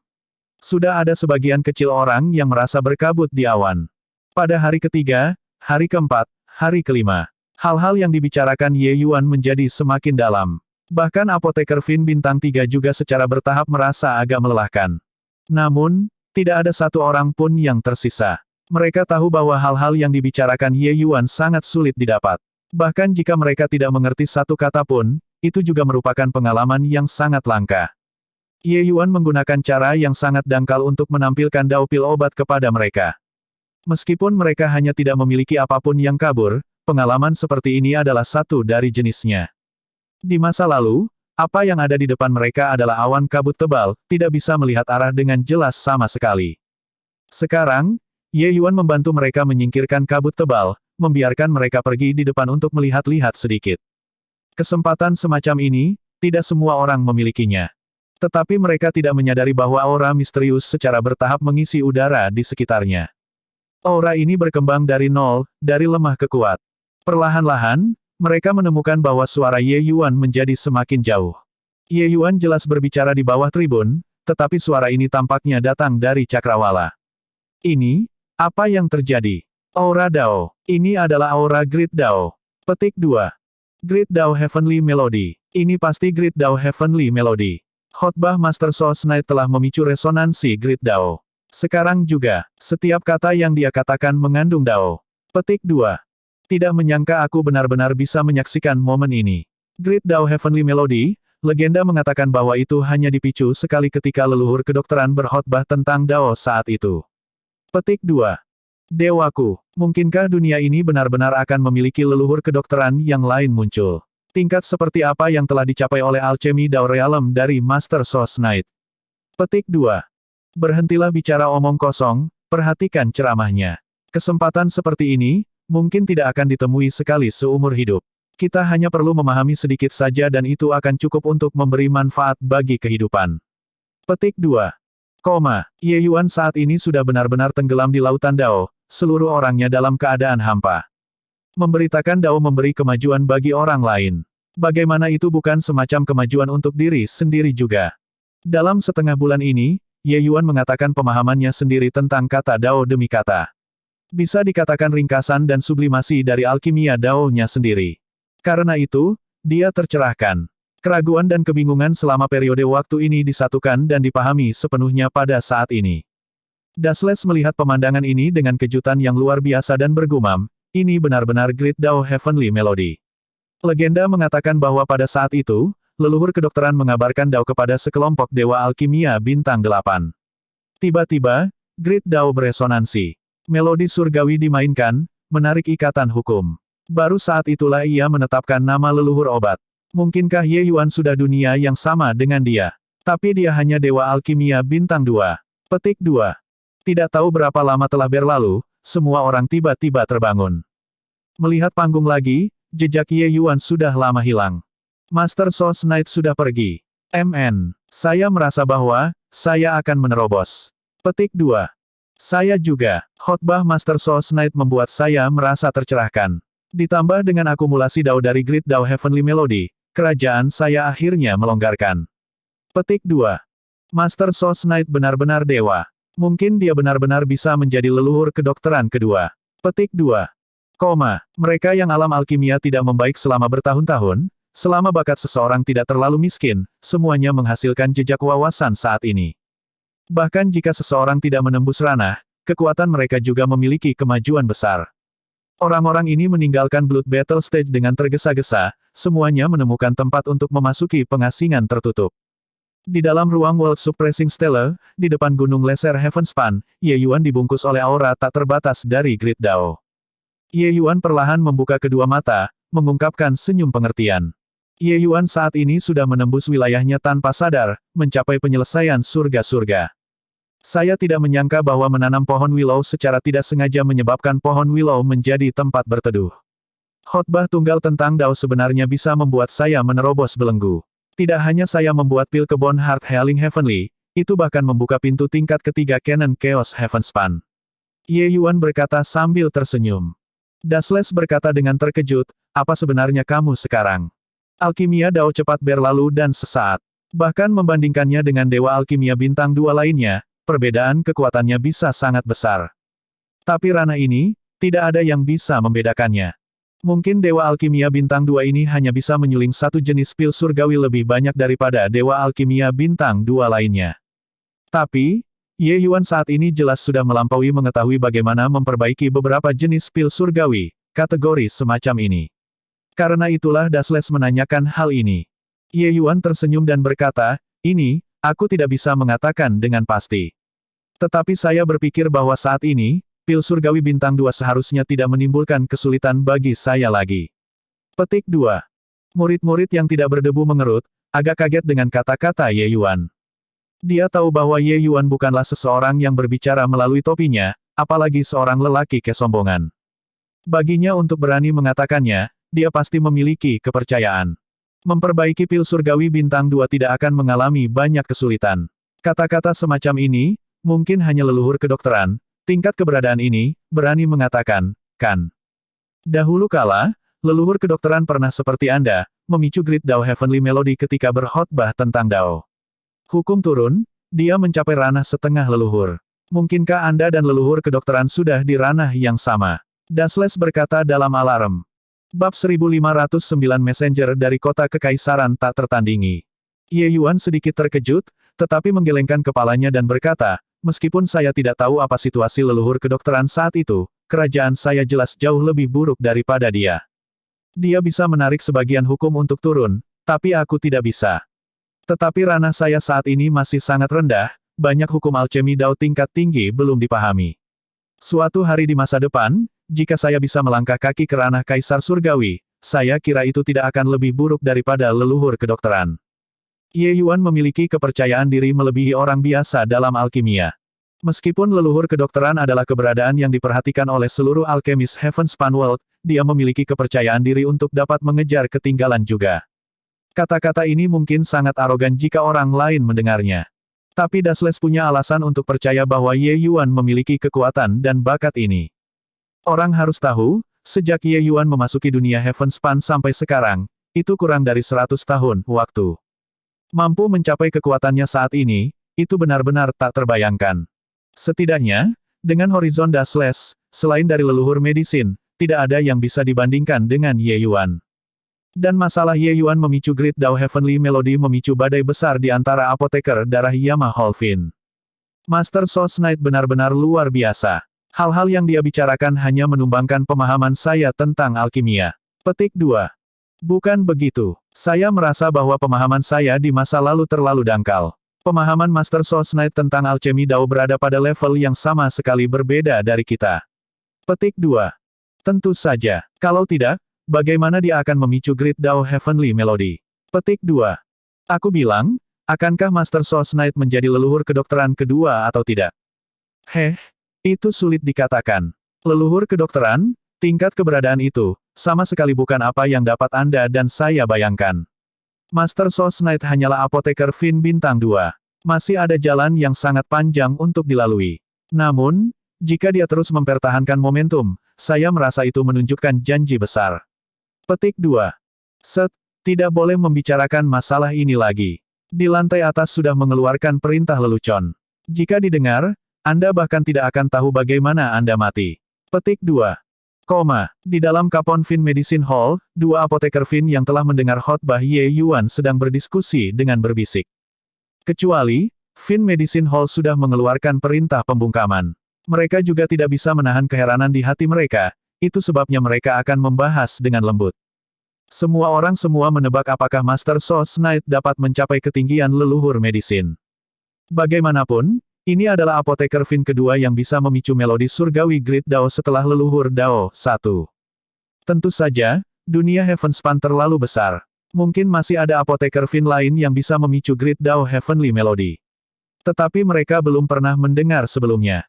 Sudah ada sebagian kecil orang yang merasa berkabut di awan. Pada hari ketiga, hari keempat, hari kelima, hal-hal yang dibicarakan Ye Yuan menjadi semakin dalam. Bahkan apoteker Fin Bintang 3 juga secara bertahap merasa agak melelahkan. Namun, tidak ada satu orang pun yang tersisa. Mereka tahu bahwa hal-hal yang dibicarakan Ye Yuan sangat sulit didapat. Bahkan jika mereka tidak mengerti satu kata pun, itu juga merupakan pengalaman yang sangat langka. Ye Yuan menggunakan cara yang sangat dangkal untuk menampilkan Dao pil obat kepada mereka. Meskipun mereka hanya tidak memiliki apapun yang kabur, pengalaman seperti ini adalah satu dari jenisnya. Di masa lalu, apa yang ada di depan mereka adalah awan kabut tebal, tidak bisa melihat arah dengan jelas sama sekali. Sekarang, Ye Yuan membantu mereka menyingkirkan kabut tebal, membiarkan mereka pergi di depan untuk melihat-lihat sedikit. Kesempatan semacam ini, tidak semua orang memilikinya. Tetapi mereka tidak menyadari bahwa aura misterius secara bertahap mengisi udara di sekitarnya. Aura ini berkembang dari nol, dari lemah ke kuat. Perlahan-lahan, mereka menemukan bahwa suara Ye Yuan menjadi semakin jauh. Ye Yuan jelas berbicara di bawah tribun, tetapi suara ini tampaknya datang dari cakrawala. Ini, apa yang terjadi? Aura Dao. Ini adalah aura Great Dao. Petik 2. Great Dao Heavenly Melody. Ini pasti Great Dao Heavenly Melody. Khotbah Master Soul Knight telah memicu resonansi Great Dao. Sekarang juga, setiap kata yang dia katakan mengandung Dao. Petik 2. Tidak menyangka aku benar-benar bisa menyaksikan momen ini. Great Dao Heavenly Melody, legenda mengatakan bahwa itu hanya dipicu sekali ketika leluhur kedokteran berkhotbah tentang Dao saat itu. Petik 2. Dewaku, mungkinkah dunia ini benar-benar akan memiliki leluhur kedokteran yang lain muncul? Tingkat seperti apa yang telah dicapai oleh alchemy Dao Realm dari Master Soul Knight? Petik 2. Berhentilah bicara omong kosong, perhatikan ceramahnya. Kesempatan seperti ini, mungkin tidak akan ditemui sekali seumur hidup. Kita hanya perlu memahami sedikit saja dan itu akan cukup untuk memberi manfaat bagi kehidupan. Petik 2. Ye Yuan saat ini sudah benar-benar tenggelam di lautan Dao, seluruh orangnya dalam keadaan hampa. Memberitakan Dao memberi kemajuan bagi orang lain. Bagaimana itu bukan semacam kemajuan untuk diri sendiri juga? Dalam setengah bulan ini, Ye Yuan mengatakan pemahamannya sendiri tentang kata Dao demi kata. Bisa dikatakan ringkasan dan sublimasi dari alkimia Dao-nya sendiri. Karena itu, dia tercerahkan. Keraguan dan kebingungan selama periode waktu ini disatukan dan dipahami sepenuhnya pada saat ini. Dasles melihat pemandangan ini dengan kejutan yang luar biasa dan bergumam, ini benar-benar Great Dao Heavenly Melody. Legenda mengatakan bahwa pada saat itu, leluhur kedokteran mengabarkan Dao kepada sekelompok dewa alkimia bintang 8. Tiba-tiba, Great Dao beresonansi. Melodi surgawi dimainkan, menarik ikatan hukum. Baru saat itulah ia menetapkan nama leluhur obat. Mungkinkah Ye Yuan sudah dunia yang sama dengan dia? Tapi dia hanya dewa alkimia bintang 2. Petik 2. Tidak tahu berapa lama telah berlalu, semua orang tiba-tiba terbangun. Melihat panggung lagi, jejak Ye Yuan sudah lama hilang. Master Soul Knight sudah pergi. Saya merasa bahwa, saya akan menerobos. Petik 2. Saya juga. Khotbah Master Soul Knight membuat saya merasa tercerahkan. Ditambah dengan akumulasi Dao dari Great Dao Heavenly Melody, kerajaan saya akhirnya melonggarkan. Petik 2. Master Soul Knight benar-benar dewa. Mungkin dia benar-benar bisa menjadi leluhur kedokteran kedua. Petik 2. Mereka yang alam alkimia tidak membaik selama bertahun-tahun, selama bakat seseorang tidak terlalu miskin, semuanya menghasilkan jejak wawasan saat ini. Bahkan jika seseorang tidak menembus ranah, kekuatan mereka juga memiliki kemajuan besar. Orang-orang ini meninggalkan Blood Battle Stage dengan tergesa-gesa, semuanya menemukan tempat untuk memasuki pengasingan tertutup. Di dalam ruang World Suppressing Stellar, di depan Gunung Lesser Heavenspan, Ye Yuan dibungkus oleh aura tak terbatas dari Great Dao. Ye Yuan perlahan membuka kedua mata, mengungkapkan senyum pengertian. Ye Yuan saat ini sudah menembus wilayahnya tanpa sadar, mencapai penyelesaian surga-surga. Saya tidak menyangka bahwa menanam pohon willow secara tidak sengaja menyebabkan pohon willow menjadi tempat berteduh. Khotbah tunggal tentang Dao sebenarnya bisa membuat saya menerobos belenggu. Tidak hanya saya membuat pil kebon Heart Healing Heavenly, itu bahkan membuka pintu tingkat ketiga Canon Chaos Heavenspan. Ye Yuan berkata sambil tersenyum. Dasles berkata dengan terkejut, apa sebenarnya kamu sekarang? Alkimia Dao cepat berlalu dan sesaat. Bahkan membandingkannya dengan Dewa Alkimia Bintang 2 lainnya, perbedaan kekuatannya bisa sangat besar. Tapi ranah ini, tidak ada yang bisa membedakannya. Mungkin Dewa Alkimia Bintang 2 ini hanya bisa menyuling satu jenis pil surgawi lebih banyak daripada Dewa Alkimia Bintang 2 lainnya. Tapi, Ye Yuan saat ini jelas sudah melampaui mengetahui bagaimana memperbaiki beberapa jenis pil surgawi, kategori semacam ini. Karena itulah Dasles menanyakan hal ini. Ye Yuan tersenyum dan berkata, ini, aku tidak bisa mengatakan dengan pasti. Tetapi saya berpikir bahwa saat ini, pil surgawi bintang 2 seharusnya tidak menimbulkan kesulitan bagi saya lagi. Petik 2. Murid-murid yang tidak berdebu mengerut, agak kaget dengan kata-kata Ye Yuan. Dia tahu bahwa Ye Yuan bukanlah seseorang yang berbicara melalui topinya, apalagi seorang lelaki kesombongan. Baginya untuk berani mengatakannya, dia pasti memiliki kepercayaan. Memperbaiki pil surgawi bintang 2 tidak akan mengalami banyak kesulitan. Kata-kata semacam ini, mungkin hanya leluhur kedokteran, tingkat keberadaan ini, berani mengatakan, kan. Dahulu kala, leluhur kedokteran pernah seperti Anda, memicu Great Dao Heavenly Melody ketika berkhotbah tentang Dao. Hukum turun, dia mencapai ranah setengah leluhur. Mungkinkah Anda dan leluhur kedokteran sudah di ranah yang sama? Dasles berkata dalam alarm. Bab 1509 Messenger dari Kota Kekaisaran tak tertandingi. Ye Yuan sedikit terkejut, tetapi menggelengkan kepalanya dan berkata, meskipun saya tidak tahu apa situasi leluhur kedokteran saat itu, kerajaan saya jelas jauh lebih buruk daripada dia. Dia bisa menarik sebagian hukum untuk turun, tapi aku tidak bisa. Tetapi ranah saya saat ini masih sangat rendah, banyak hukum alchemy Dao tingkat tinggi belum dipahami. Suatu hari di masa depan, jika saya bisa melangkah kaki ke ranah Kaisar Surgawi, saya kira itu tidak akan lebih buruk daripada leluhur kedokteran. Ye Yuan memiliki kepercayaan diri melebihi orang biasa dalam alkimia. Meskipun leluhur kedokteran adalah keberadaan yang diperhatikan oleh seluruh alkemis Heavenspan World, dia memiliki kepercayaan diri untuk dapat mengejar ketinggalan juga. Kata-kata ini mungkin sangat arogan jika orang lain mendengarnya. Tapi Dasles punya alasan untuk percaya bahwa Ye Yuan memiliki kekuatan dan bakat ini. Orang harus tahu, sejak Ye Yuan memasuki dunia Heavenspan sampai sekarang, itu kurang dari 100 tahun waktu. Mampu mencapai kekuatannya saat ini, itu benar-benar tak terbayangkan. Setidaknya, dengan horizon Dasles, selain dari leluhur medisin, tidak ada yang bisa dibandingkan dengan Ye Yuan. Dan masalah Ye Yuan memicu Great Dao Heavenly Melody memicu badai besar di antara apoteker darah Yama Holfin. Master Soul Knight benar-benar luar biasa. Hal-hal yang dia bicarakan hanya menumbangkan pemahaman saya tentang alkimia. Petik 2. Bukan begitu. Saya merasa bahwa pemahaman saya di masa lalu terlalu dangkal. Pemahaman Master Soul Knight tentang alchemy Dao berada pada level yang sama sekali berbeda dari kita. Petik 2. Tentu saja. Kalau tidak, bagaimana dia akan memicu Great Dao Heavenly Melody? Petik 2. Aku bilang, akankah Master Soul Knight menjadi leluhur kedokteran kedua atau tidak? Itu sulit dikatakan. Leluhur kedokteran, tingkat keberadaan itu, sama sekali bukan apa yang dapat Anda dan saya bayangkan. Master Soul Knight hanyalah apoteker Fin Bintang 2. Masih ada jalan yang sangat panjang untuk dilalui. Namun, jika dia terus mempertahankan momentum, saya merasa itu menunjukkan janji besar. Petik 2. Tidak boleh membicarakan masalah ini lagi. Di lantai atas sudah mengeluarkan perintah lelucon. Jika didengar, Anda bahkan tidak akan tahu bagaimana Anda mati. Petik 2. Di dalam Kapon Fin Medicine Hall, dua apoteker Fin yang telah mendengar khotbah Ye Yuan sedang berdiskusi dengan berbisik. Kecuali, Fin Medicine Hall sudah mengeluarkan perintah pembungkaman. Mereka juga tidak bisa menahan keheranan di hati mereka, itu sebabnya mereka akan membahas dengan lembut. Semua orang menebak apakah Master Soul Knight dapat mencapai ketinggian leluhur medisin. Bagaimanapun, ini adalah apoteker Fin kedua yang bisa memicu melodi surgawi Great Dao setelah leluhur Dao 1. Tentu saja, dunia Heavenspan terlalu besar. Mungkin masih ada apoteker Fin lain yang bisa memicu Great Dao Heavenly Melody. Tetapi mereka belum pernah mendengar sebelumnya.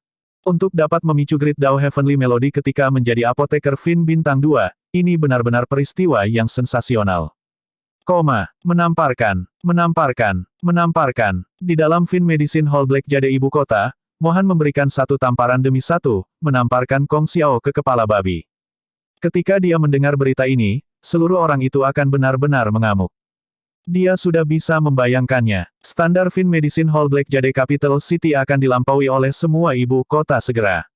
Untuk dapat memicu Great Dao Heavenly Melody ketika menjadi apoteker Fin Bintang 2, ini benar-benar peristiwa yang sensasional. Menamparkan. Di dalam Fin Medicine Hall Black Jade ibu kota, Mohan memberikan satu tamparan demi satu, menamparkan Kong Xiao ke kepala babi. Ketika dia mendengar berita ini, seluruh orang itu akan benar-benar mengamuk. Dia sudah bisa membayangkannya. Standar Fin Medicine Hall Black Jade Capital City akan dilampaui oleh semua ibu kota segera.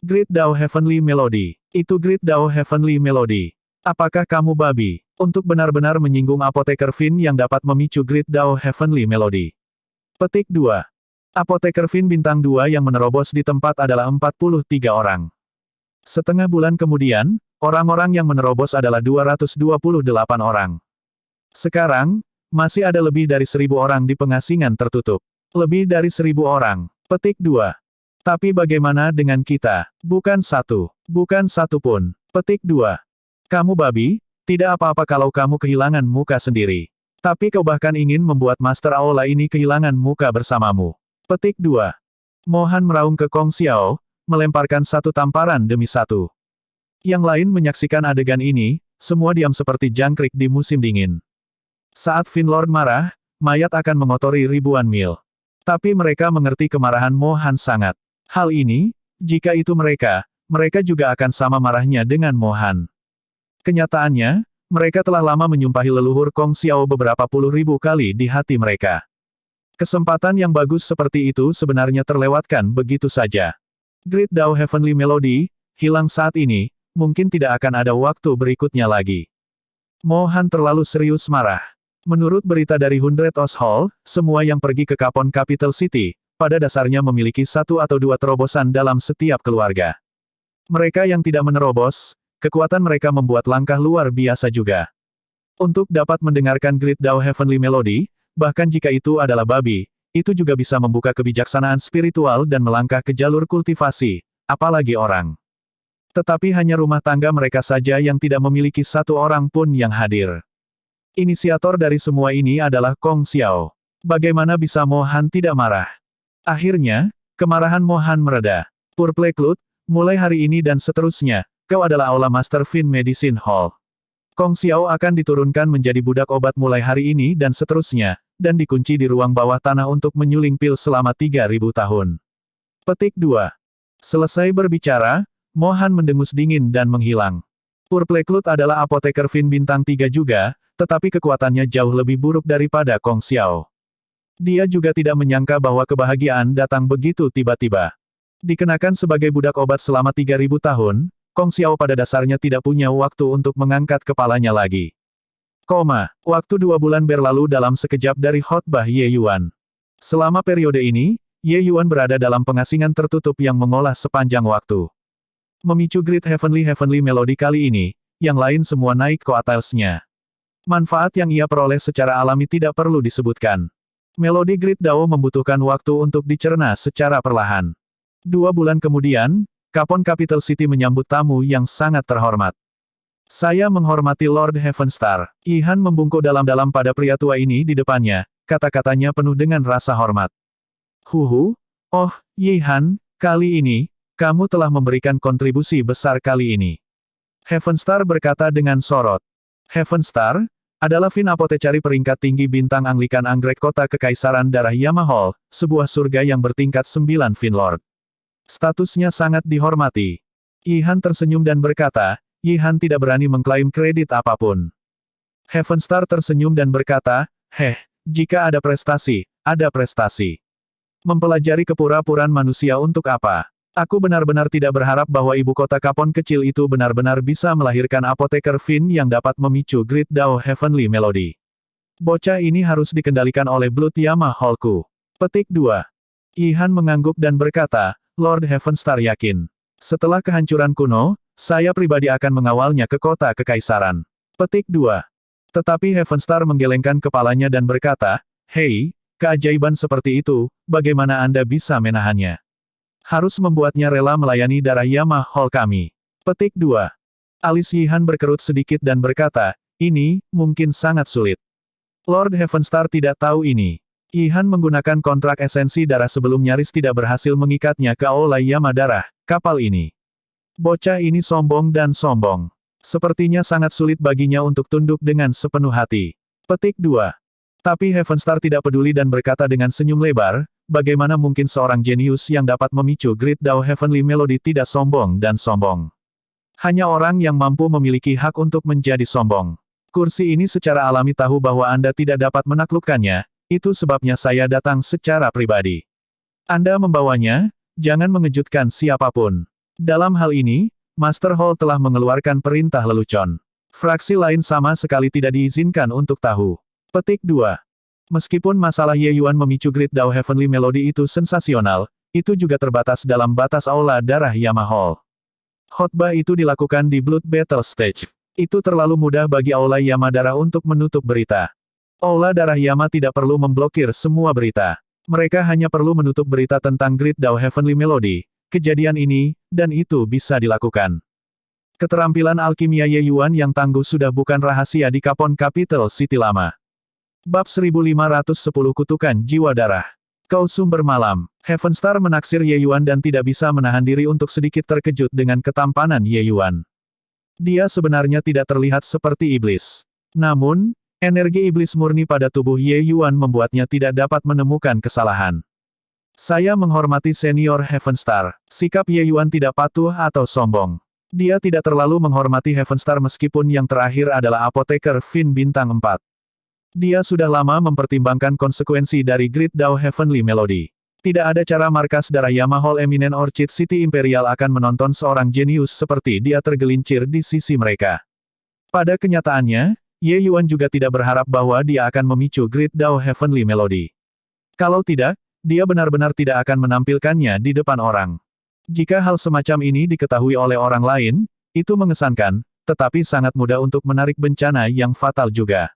Great Dao Heavenly Melody. Itu Great Dao Heavenly Melody. Apakah kamu babi? Untuk benar-benar menyinggung apoteker Fin yang dapat memicu Great Dao Heavenly Melody. Petik 2. Apoteker Fin Bintang 2 yang menerobos di tempat adalah 43 orang. Setengah bulan kemudian, orang-orang yang menerobos adalah 228 orang. Sekarang, masih ada lebih dari 1.000 orang di pengasingan tertutup. Lebih dari 1.000 orang. Petik 2. Tapi bagaimana dengan kita? Bukan satu pun. Petik 2. Kamu babi, tidak apa-apa kalau kamu kehilangan muka sendiri. Tapi kau bahkan ingin membuat Master Aula ini kehilangan muka bersamamu. Petik 2. Mohan meraung ke Kong Xiao, melemparkan satu tamparan demi satu. Yang lain menyaksikan adegan ini, semua diam seperti jangkrik di musim dingin. Saat Finlord marah, mayat akan mengotori ribuan mil. Tapi mereka mengerti kemarahan Mohan sangat. Hal ini, jika itu mereka juga akan sama marahnya dengan Mohan. Kenyataannya, mereka telah lama menyumpahi leluhur Kong Xiao beberapa puluh ribu kali di hati mereka. Kesempatan yang bagus seperti itu sebenarnya terlewatkan begitu saja. Great Dao Heavenly Melody, hilang saat ini, mungkin tidak akan ada waktu berikutnya lagi. Mohan terlalu serius marah. Menurut berita dari Hundred Oz Hall, semua yang pergi ke Kapon Capital City, pada dasarnya memiliki satu atau dua terobosan dalam setiap keluarga. Mereka yang tidak menerobos, kekuatan mereka membuat langkah luar biasa juga. Untuk dapat mendengarkan Great Dao Heavenly Melody, bahkan jika itu adalah babi, itu juga bisa membuka kebijaksanaan spiritual dan melangkah ke jalur kultivasi, apalagi orang. Tetapi hanya rumah tangga mereka saja yang tidak memiliki satu orang pun yang hadir. Inisiator dari semua ini adalah Kong Xiao. Bagaimana bisa Mohan tidak marah? Akhirnya, kemarahan Mohan mereda. Purple Cloud, mulai hari ini dan seterusnya, kau adalah Aula Master Fin Medicine Hall. Kong Xiao akan diturunkan menjadi budak obat mulai hari ini dan seterusnya, dan dikunci di ruang bawah tanah untuk menyuling pil selama 3.000 tahun. Petik 2. Selesai berbicara, Mohan mendengus dingin dan menghilang. Purple Cloud adalah apoteker Fin Bintang 3 juga, tetapi kekuatannya jauh lebih buruk daripada Kong Xiao. Dia juga tidak menyangka bahwa kebahagiaan datang begitu tiba-tiba. Dikenakan sebagai budak obat selama 3.000 tahun, Kong Xiao pada dasarnya tidak punya waktu untuk mengangkat kepalanya lagi. Waktu 2 bulan berlalu dalam sekejap dari khotbah Ye Yuan. Selama periode ini, Ye Yuan berada dalam pengasingan tertutup yang mengolah sepanjang waktu. Memicu Great Heavenly Melody kali ini, yang lain semua naik koatalsnya. Manfaat yang ia peroleh secara alami tidak perlu disebutkan. Melodi Great Dao membutuhkan waktu untuk dicerna secara perlahan. 2 bulan kemudian, Kapon Capital City menyambut tamu yang sangat terhormat. Saya menghormati Lord Heavenstar. Ihan membungkuk dalam-dalam pada pria tua ini di depannya, kata-katanya penuh dengan rasa hormat. Oh, Yihan, kali ini, kamu telah memberikan kontribusi besar kali ini. Heavenstar berkata dengan sorot. Heavenstar adalah Fin Apotecari peringkat tinggi bintang Anglikan Anggrek Kota Kekaisaran Darah Yamahol, sebuah surga yang bertingkat 9 Finlord. Statusnya sangat dihormati. Yihan tersenyum dan berkata, Yihan tidak berani mengklaim kredit apapun. Heavenstar tersenyum dan berkata, jika ada prestasi, ada prestasi. Mempelajari kepura-puraan manusia untuk apa? Aku benar-benar tidak berharap bahwa ibu kota Kapon kecil itu benar-benar bisa melahirkan apoteker Fin yang dapat memicu Great Dao Heavenly Melody. Bocah ini harus dikendalikan oleh Blood Yamahol-ku. Petik 2. Yihan mengangguk dan berkata, Lord Heavenstar yakin. Setelah kehancuran kuno, saya pribadi akan mengawalnya ke kota kekaisaran. Petik 2. Tetapi Heavenstar menggelengkan kepalanya dan berkata, hei, keajaiban seperti itu, bagaimana Anda bisa menahannya? Harus membuatnya rela melayani darah Yamahol kami. Petik 2. Alis Yihan berkerut sedikit dan berkata, ini, mungkin sangat sulit. Lord Heavenstar tidak tahu ini. Ihan menggunakan kontrak esensi darah sebelum nyaris tidak berhasil mengikatnya ke Aulai Yama darah, kapal ini. Bocah ini sombong dan sombong. Sepertinya sangat sulit baginya untuk tunduk dengan sepenuh hati. Petik 2. Tapi Heavenstar tidak peduli dan berkata dengan senyum lebar, bagaimana mungkin seorang jenius yang dapat memicu Great Dao Heavenly Melody tidak sombong dan sombong. Hanya orang yang mampu memiliki hak untuk menjadi sombong. Kursi ini secara alami tahu bahwa Anda tidak dapat menaklukkannya, itu sebabnya saya datang secara pribadi. Anda membawanya, jangan mengejutkan siapapun. Dalam hal ini, Master Hall telah mengeluarkan perintah lelucon. Fraksi lain sama sekali tidak diizinkan untuk tahu. Petik 2. Meskipun masalah Ye Yuan memicu Great Dao Heavenly Melody itu sensasional, itu juga terbatas dalam batas aula darah Yama Hall. Khotbah itu dilakukan di Blood Battle Stage. Itu terlalu mudah bagi aula Yama darah untuk menutup berita. Aula darah Yama tidak perlu memblokir semua berita. Mereka hanya perlu menutup berita tentang Great Dao Heavenly Melody, kejadian ini, dan itu bisa dilakukan. Keterampilan alkimia Ye Yuan yang tangguh sudah bukan rahasia di Capon Capital City lama. Bab 1510 Kutukan Jiwa Darah. Kau sumber malam. Heavenstar menaksir Ye Yuan dan tidak bisa menahan diri untuk sedikit terkejut dengan ketampanan Ye Yuan. Dia sebenarnya tidak terlihat seperti iblis. Namun, energi iblis murni pada tubuh Ye Yuan membuatnya tidak dapat menemukan kesalahan. Saya menghormati senior Heavenstar. Sikap Ye Yuan tidak patuh atau sombong. Dia tidak terlalu menghormati Heavenstar meskipun yang terakhir adalah apoteker Fin bintang 4. Dia sudah lama mempertimbangkan konsekuensi dari Great Dao Heavenly Melody. Tidak ada cara markas darah Yama Hall Eminent Orchid City Imperial akan menonton seorang jenius seperti dia tergelincir di sisi mereka. Pada kenyataannya, Ye Yuan juga tidak berharap bahwa dia akan memicu Great Dao Heavenly Melody. Kalau tidak, dia benar-benar tidak akan menampilkannya di depan orang. Jika hal semacam ini diketahui oleh orang lain, itu mengesankan, tetapi sangat mudah untuk menarik bencana yang fatal juga.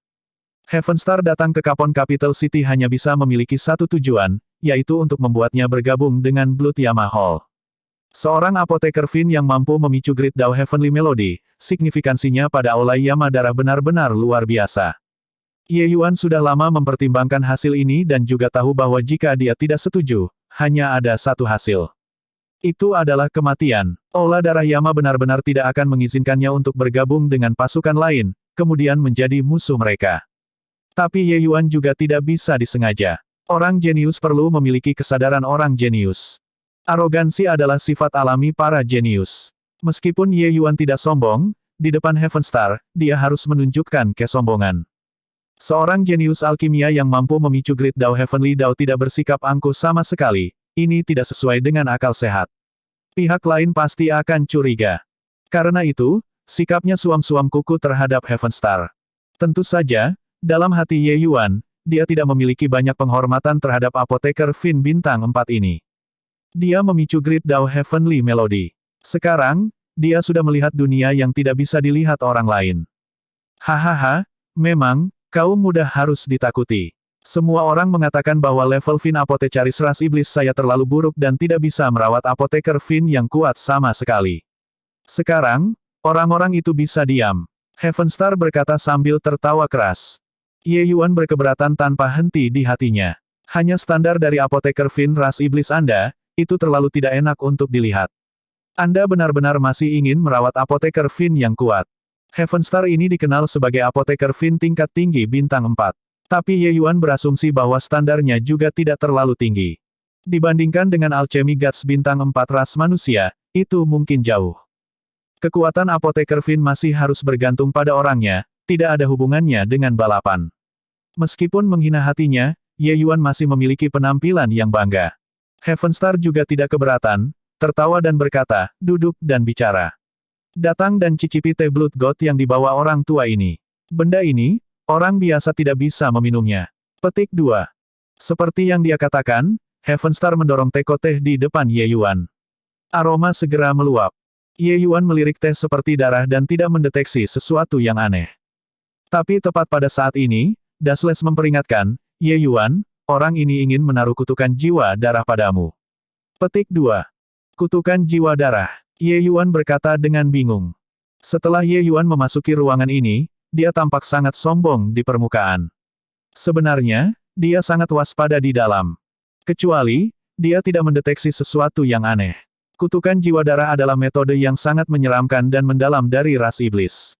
Heavenstar datang ke Capon Capital City hanya bisa memiliki satu tujuan, yaitu untuk membuatnya bergabung dengan Blood Yama Hall. Seorang apoteker Fin yang mampu memicu Great Dao Heavenly Melody, signifikansinya pada aula Yama darah benar-benar luar biasa. Ye Yuan sudah lama mempertimbangkan hasil ini dan juga tahu bahwa jika dia tidak setuju, hanya ada satu hasil. Itu adalah kematian. Aula darah Yama benar-benar tidak akan mengizinkannya untuk bergabung dengan pasukan lain, kemudian menjadi musuh mereka. Tapi Ye Yuan juga tidak bisa disengaja. Orang jenius perlu memiliki kesadaran orang jenius. Arogansi adalah sifat alami para jenius. Meskipun Ye Yuan tidak sombong, di depan Heavenstar, dia harus menunjukkan kesombongan. Seorang jenius alkimia yang mampu memicu Great Dao Heavenly Dao tidak bersikap angkuh sama sekali, ini tidak sesuai dengan akal sehat. Pihak lain pasti akan curiga. Karena itu, sikapnya suam-suam kuku terhadap Heavenstar. Tentu saja, dalam hati Ye Yuan, dia tidak memiliki banyak penghormatan terhadap apoteker Fin bintang 4 ini. Dia memicu Great Dao Heavenly Melody. Sekarang, dia sudah melihat dunia yang tidak bisa dilihat orang lain. Hahaha, memang, kaum muda harus ditakuti. Semua orang mengatakan bahwa level Fin apotecaris ras iblis saya terlalu buruk dan tidak bisa merawat apoteker Fin yang kuat sama sekali. Sekarang, orang-orang itu bisa diam. Heavenstar berkata sambil tertawa keras. Ye Yuan berkeberatan tanpa henti di hatinya. Hanya standar dari apoteker Fin ras iblis Anda, itu terlalu tidak enak untuk dilihat. Anda benar-benar masih ingin merawat apoteker Fin yang kuat. Heavenstar ini dikenal sebagai apoteker Fin tingkat tinggi bintang 4. Tapi Ye Yuan berasumsi bahwa standarnya juga tidak terlalu tinggi. Dibandingkan dengan alchemy gods bintang 4 ras manusia, itu mungkin jauh. Kekuatan apoteker Fin masih harus bergantung pada orangnya, tidak ada hubungannya dengan balapan. Meskipun menghina hatinya, Ye Yuan masih memiliki penampilan yang bangga. Heavenstar juga tidak keberatan, tertawa dan berkata, duduk dan bicara. Datang dan cicipi teh Blood God yang dibawa orang tua ini. Benda ini, orang biasa tidak bisa meminumnya. Petik 2. Seperti yang dia katakan, Heavenstar mendorong teko teh di depan Ye Yuan. Aroma segera meluap. Ye Yuan melirik teh seperti darah dan tidak mendeteksi sesuatu yang aneh. Tapi tepat pada saat ini, Dasles memperingatkan, Ye Yuan, orang ini ingin menaruh kutukan jiwa darah padamu. Petik 2. Kutukan jiwa darah. Ye Yuan berkata dengan bingung. Setelah Ye Yuan memasuki ruangan ini, dia tampak sangat sombong di permukaan. Sebenarnya, dia sangat waspada di dalam. Kecuali, dia tidak mendeteksi sesuatu yang aneh. Kutukan jiwa darah adalah metode yang sangat menyeramkan dan mendalam dari ras iblis.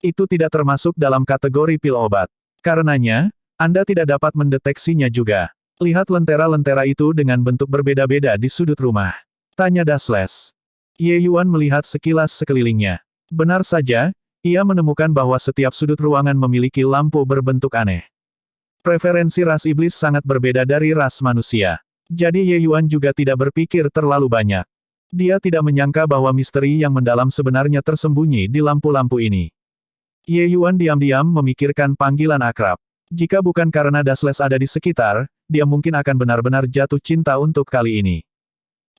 Itu tidak termasuk dalam kategori pil obat. Karenanya, Anda tidak dapat mendeteksinya juga. Lihat lentera-lentera itu dengan bentuk berbeda-beda di sudut rumah. Tanya Dasles. Ye Yuan melihat sekilas sekelilingnya. Benar saja, ia menemukan bahwa setiap sudut ruangan memiliki lampu berbentuk aneh. Preferensi ras iblis sangat berbeda dari ras manusia. Jadi Ye Yuan juga tidak berpikir terlalu banyak. Dia tidak menyangka bahwa misteri yang mendalam sebenarnya tersembunyi di lampu-lampu ini. Ye Yuan diam-diam memikirkan panggilan akrab. Jika bukan karena Dasles ada di sekitar, dia mungkin akan benar-benar jatuh cinta untuk kali ini.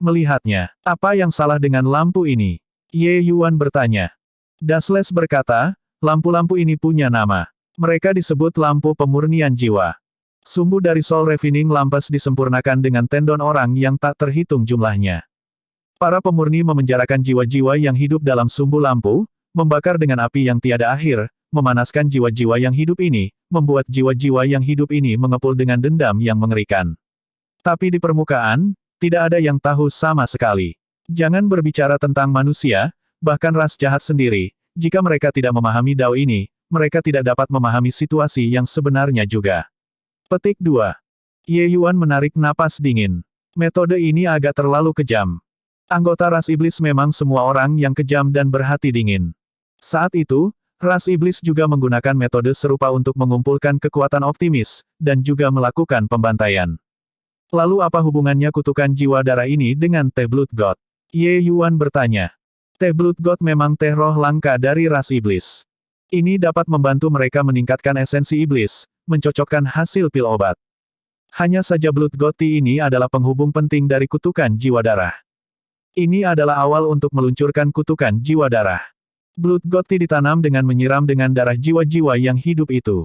Melihatnya, apa yang salah dengan lampu ini? Ye Yuan bertanya. Dasles berkata, lampu-lampu ini punya nama. Mereka disebut lampu pemurnian jiwa. Sumbu dari Soul Refining Lamps disempurnakan dengan tendon orang yang tak terhitung jumlahnya. Para pemurni memenjarakan jiwa-jiwa yang hidup dalam sumbu lampu, membakar dengan api yang tiada akhir, memanaskan jiwa-jiwa yang hidup ini, membuat jiwa-jiwa yang hidup ini mengepul dengan dendam yang mengerikan. Tapi di permukaan, tidak ada yang tahu sama sekali. Jangan berbicara tentang manusia, bahkan ras jahat sendiri, jika mereka tidak memahami Dao ini, mereka tidak dapat memahami situasi yang sebenarnya juga. Petik 2. Ye Yuan menarik napas dingin. Metode ini agak terlalu kejam. Anggota ras iblis memang semua orang yang kejam dan berhati dingin. Saat itu, ras iblis juga menggunakan metode serupa untuk mengumpulkan kekuatan optimis, dan juga melakukan pembantaian. Lalu apa hubungannya kutukan jiwa darah ini dengan teh Blood God? Ye Yuan bertanya. Teh Blood God memang teh roh langka dari ras iblis. Ini dapat membantu mereka meningkatkan esensi iblis, mencocokkan hasil pil obat. Hanya saja Blood God Tea ini adalah penghubung penting dari kutukan jiwa darah. Ini adalah awal untuk meluncurkan kutukan jiwa darah. Blood God Tea ditanam dengan menyiram dengan darah jiwa-jiwa yang hidup itu.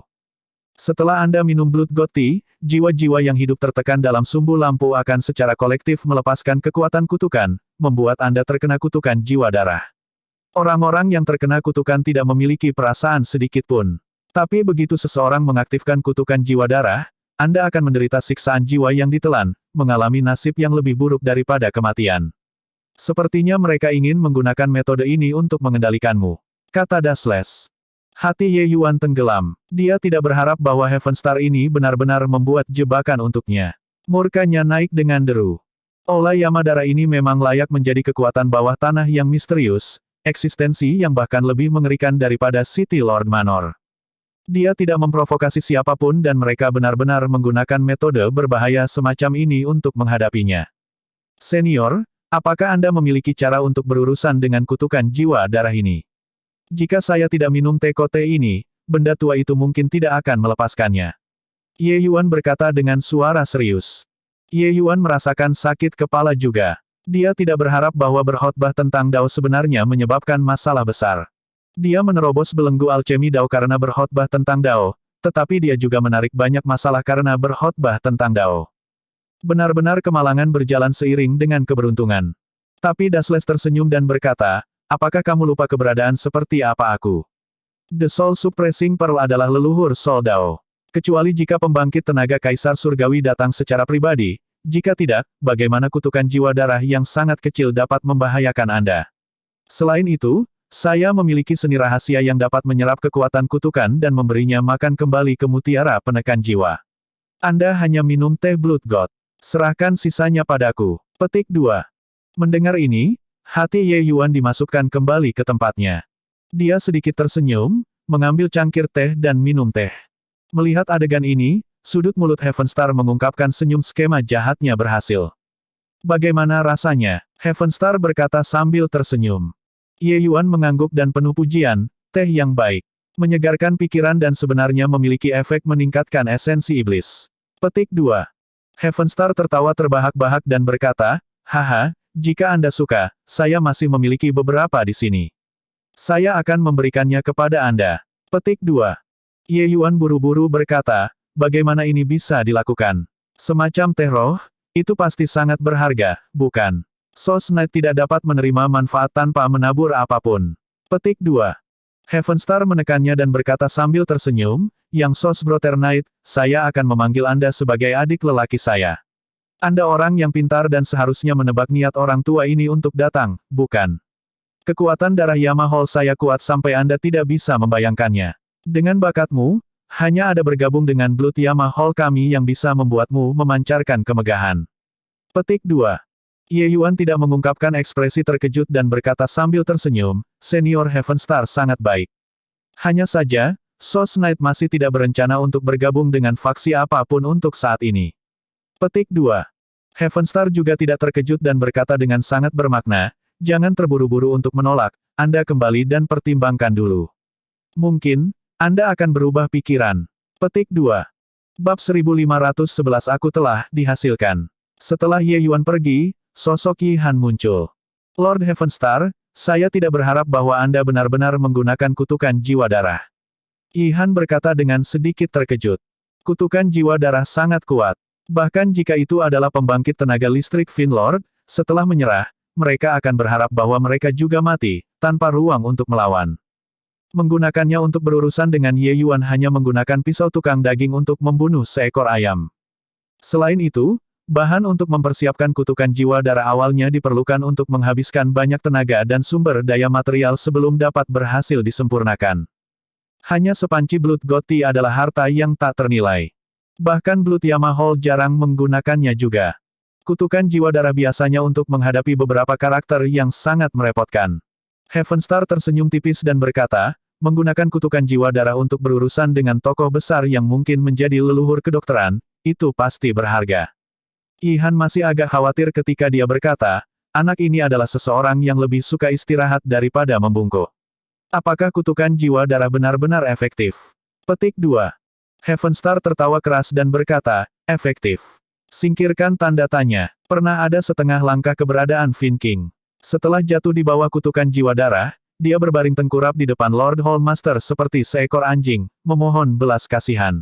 Setelah Anda minum Blood God Tea, jiwa-jiwa yang hidup tertekan dalam sumbu lampu akan secara kolektif melepaskan kekuatan kutukan, membuat Anda terkena kutukan jiwa darah. Orang-orang yang terkena kutukan tidak memiliki perasaan sedikit pun. Tapi begitu seseorang mengaktifkan kutukan jiwa darah, Anda akan menderita siksaan jiwa yang ditelan, mengalami nasib yang lebih buruk daripada kematian. Sepertinya mereka ingin menggunakan metode ini untuk mengendalikanmu, kata Dasles. Hati Ye Yuan tenggelam. Dia tidak berharap bahwa Heaven Star ini benar-benar membuat jebakan untuknya. Murkanya naik dengan deru. Aula Yamadara ini memang layak menjadi kekuatan bawah tanah yang misterius, eksistensi yang bahkan lebih mengerikan daripada City Lord Manor. Dia tidak memprovokasi siapapun dan mereka benar-benar menggunakan metode berbahaya semacam ini untuk menghadapinya. Senior, apakah Anda memiliki cara untuk berurusan dengan kutukan jiwa darah ini? Jika saya tidak minum teh kote ini, benda tua itu mungkin tidak akan melepaskannya. Ye Yuan berkata dengan suara serius. Ye Yuan merasakan sakit kepala juga. Dia tidak berharap bahwa berkhotbah tentang Dao sebenarnya menyebabkan masalah besar. Dia menerobos belenggu alchemy Dao karena berkhotbah tentang Dao, tetapi dia juga menarik banyak masalah karena berkhotbah tentang Dao. Benar-benar kemalangan berjalan seiring dengan keberuntungan. Tapi Dasles tersenyum dan berkata, apakah kamu lupa keberadaan seperti apa aku? The Soul Suppressing Pearl adalah leluhur Soul Dao. Kecuali jika pembangkit tenaga Kaisar Surgawi datang secara pribadi, jika tidak, bagaimana kutukan jiwa darah yang sangat kecil dapat membahayakan Anda? Selain itu, saya memiliki seni rahasia yang dapat menyerap kekuatan kutukan dan memberinya makan kembali ke mutiara penekan jiwa. Anda hanya minum teh Blood God. Serahkan sisanya padaku. Petik 2. Mendengar ini, hati Ye Yuan dimasukkan kembali ke tempatnya. Dia sedikit tersenyum, mengambil cangkir teh dan minum teh. Melihat adegan ini, sudut mulut Heaven Star mengungkapkan senyum skema jahatnya berhasil. Bagaimana rasanya? Heaven Star berkata sambil tersenyum. Ye Yuan mengangguk dan penuh pujian, teh yang baik. Menyegarkan pikiran dan sebenarnya memiliki efek meningkatkan esensi iblis. Petik 2. Heaven Star tertawa terbahak-bahak dan berkata, haha, jika Anda suka, saya masih memiliki beberapa di sini. Saya akan memberikannya kepada Anda. Petik 2. Ye Yuan buru-buru berkata, bagaimana ini bisa dilakukan? Semacam teh roh, itu pasti sangat berharga, bukan? Soul Knight tidak dapat menerima manfaat tanpa menabur apapun. Petik 2. Heavenstar menekannya dan berkata sambil tersenyum, Yang Sos Brother Knight, saya akan memanggil Anda sebagai adik lelaki saya. Anda orang yang pintar dan seharusnya menebak niat orang tua ini untuk datang, bukan? Kekuatan darah Yamahol saya kuat sampai Anda tidak bisa membayangkannya. Dengan bakatmu, hanya ada bergabung dengan Blood Yamahol kami yang bisa membuatmu memancarkan kemegahan. Petik 2. Ye Yuan tidak mengungkapkan ekspresi terkejut dan berkata sambil tersenyum, Senior Heavenstar sangat baik. Hanya saja, Sos Knight masih tidak berencana untuk bergabung dengan faksi apapun untuk saat ini. Petik 2. Heavenstar juga tidak terkejut dan berkata dengan sangat bermakna, jangan terburu-buru untuk menolak, Anda kembali dan pertimbangkan dulu. Mungkin, Anda akan berubah pikiran. Petik 2. Bab 1511 aku telah dihasilkan. Setelah Ye Yuan pergi, sosok Yi Han muncul. Lord Heavenstar, saya tidak berharap bahwa Anda benar-benar menggunakan kutukan jiwa darah. Yi Han berkata dengan sedikit terkejut. Kutukan jiwa darah sangat kuat. Bahkan jika itu adalah pembangkit tenaga listrik Finlord, setelah menyerah, mereka akan berharap bahwa mereka juga mati, tanpa ruang untuk melawan. Menggunakannya untuk berurusan dengan Ye Yuan hanya menggunakan pisau tukang daging untuk membunuh seekor ayam. Selain itu, bahan untuk mempersiapkan kutukan jiwa darah awalnya diperlukan untuk menghabiskan banyak tenaga dan sumber daya material sebelum dapat berhasil disempurnakan. Hanya sepanci Blood God Tea adalah harta yang tak ternilai. Bahkan Blood Yamahol jarang menggunakannya juga. Kutukan jiwa darah biasanya untuk menghadapi beberapa karakter yang sangat merepotkan. Heavenstar tersenyum tipis dan berkata, menggunakan kutukan jiwa darah untuk berurusan dengan tokoh besar yang mungkin menjadi leluhur kedokteran, itu pasti berharga. Yi Han masih agak khawatir ketika dia berkata, anak ini adalah seseorang yang lebih suka istirahat daripada membungkuk. Apakah kutukan jiwa darah benar-benar efektif? Petik 2. Heavenstar tertawa keras dan berkata, efektif. Singkirkan tanda tanya. Pernah ada setengah langkah keberadaan Fin King. Setelah jatuh di bawah kutukan jiwa darah, dia berbaring tengkurap di depan Lord Hallmaster seperti seekor anjing, memohon belas kasihan.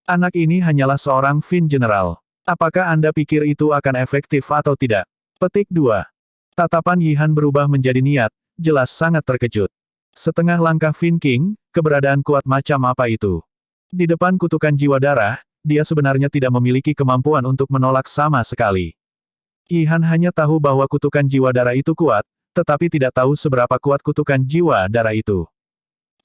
Anak ini hanyalah seorang Fin General. Apakah Anda pikir itu akan efektif atau tidak? Petik 2. Tatapan Yi Han berubah menjadi niat, jelas sangat terkejut. Setengah langkah Fin King, keberadaan kuat macam apa itu? Di depan kutukan jiwa darah, dia sebenarnya tidak memiliki kemampuan untuk menolak sama sekali. Yi Han hanya tahu bahwa kutukan jiwa darah itu kuat, tetapi tidak tahu seberapa kuat kutukan jiwa darah itu.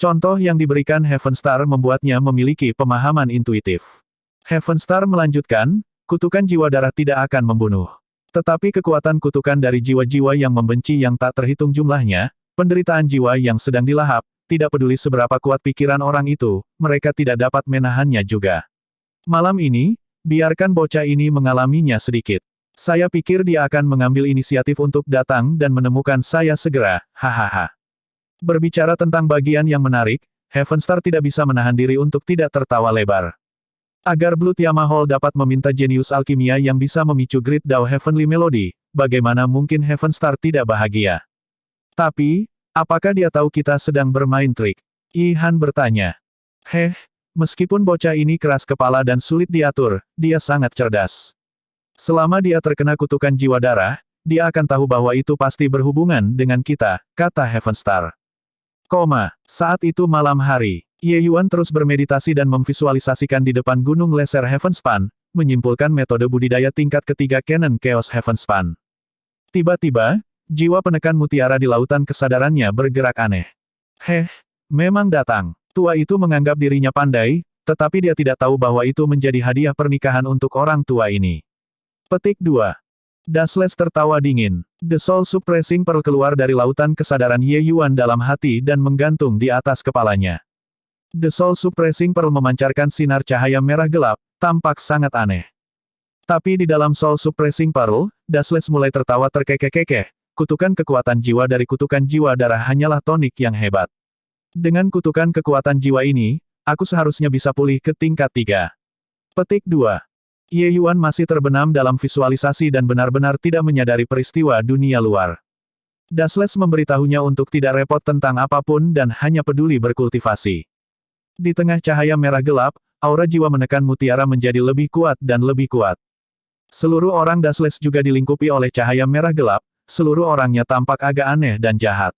Contoh yang diberikan Heavenstar membuatnya memiliki pemahaman intuitif. Heavenstar melanjutkan, kutukan jiwa darah tidak akan membunuh. Tetapi kekuatan kutukan dari jiwa-jiwa yang membenci yang tak terhitung jumlahnya, penderitaan jiwa yang sedang dilahap, tidak peduli seberapa kuat pikiran orang itu, mereka tidak dapat menahannya juga. Malam ini, biarkan bocah ini mengalaminya sedikit. Saya pikir dia akan mengambil inisiatif untuk datang dan menemukan saya segera, hahaha. Berbicara tentang bagian yang menarik, Heavenstar tidak bisa menahan diri untuk tidak tertawa lebar. Agar Blood Yamahol dapat meminta jenius alkimia yang bisa memicu Great Dao Heavenly Melody, bagaimana mungkin Heavenstar tidak bahagia? Tapi, apakah dia tahu kita sedang bermain trik? Yi Han bertanya. Meskipun bocah ini keras kepala dan sulit diatur, dia sangat cerdas. Selama dia terkena kutukan jiwa darah, dia akan tahu bahwa itu pasti berhubungan dengan kita, kata Heavenstar. Saat itu malam hari, Ye Yuan terus bermeditasi dan memvisualisasikan di depan gunung leser Heavenspan, menyimpulkan metode budidaya tingkat ketiga Canon Chaos Heavenspan. Tiba-tiba, jiwa penekan mutiara di lautan kesadarannya bergerak aneh. Memang datang. Tua itu menganggap dirinya pandai, tetapi dia tidak tahu bahwa itu menjadi hadiah pernikahan untuk orang tua ini. Petik 2. Dasles tertawa dingin. The Soul Suppressing Pearl keluar dari lautan kesadaran Ye Yuan dalam hati dan menggantung di atas kepalanya. The Soul Suppressing Pearl memancarkan sinar cahaya merah gelap, tampak sangat aneh. Tapi di dalam Soul Suppressing Pearl, Dasles mulai tertawa terkekeh-kekeh. Kutukan kekuatan jiwa dari kutukan jiwa darah hanyalah tonik yang hebat. Dengan kutukan kekuatan jiwa ini, aku seharusnya bisa pulih ke tingkat 3. Petik 2. Ye Yuan masih terbenam dalam visualisasi dan benar-benar tidak menyadari peristiwa dunia luar. Dasles memberitahunya untuk tidak repot tentang apapun dan hanya peduli berkultivasi. Di tengah cahaya merah gelap, aura jiwa menekan mutiara menjadi lebih kuat dan lebih kuat. Seluruh orang Dasles juga dilingkupi oleh cahaya merah gelap, seluruh orangnya tampak agak aneh dan jahat.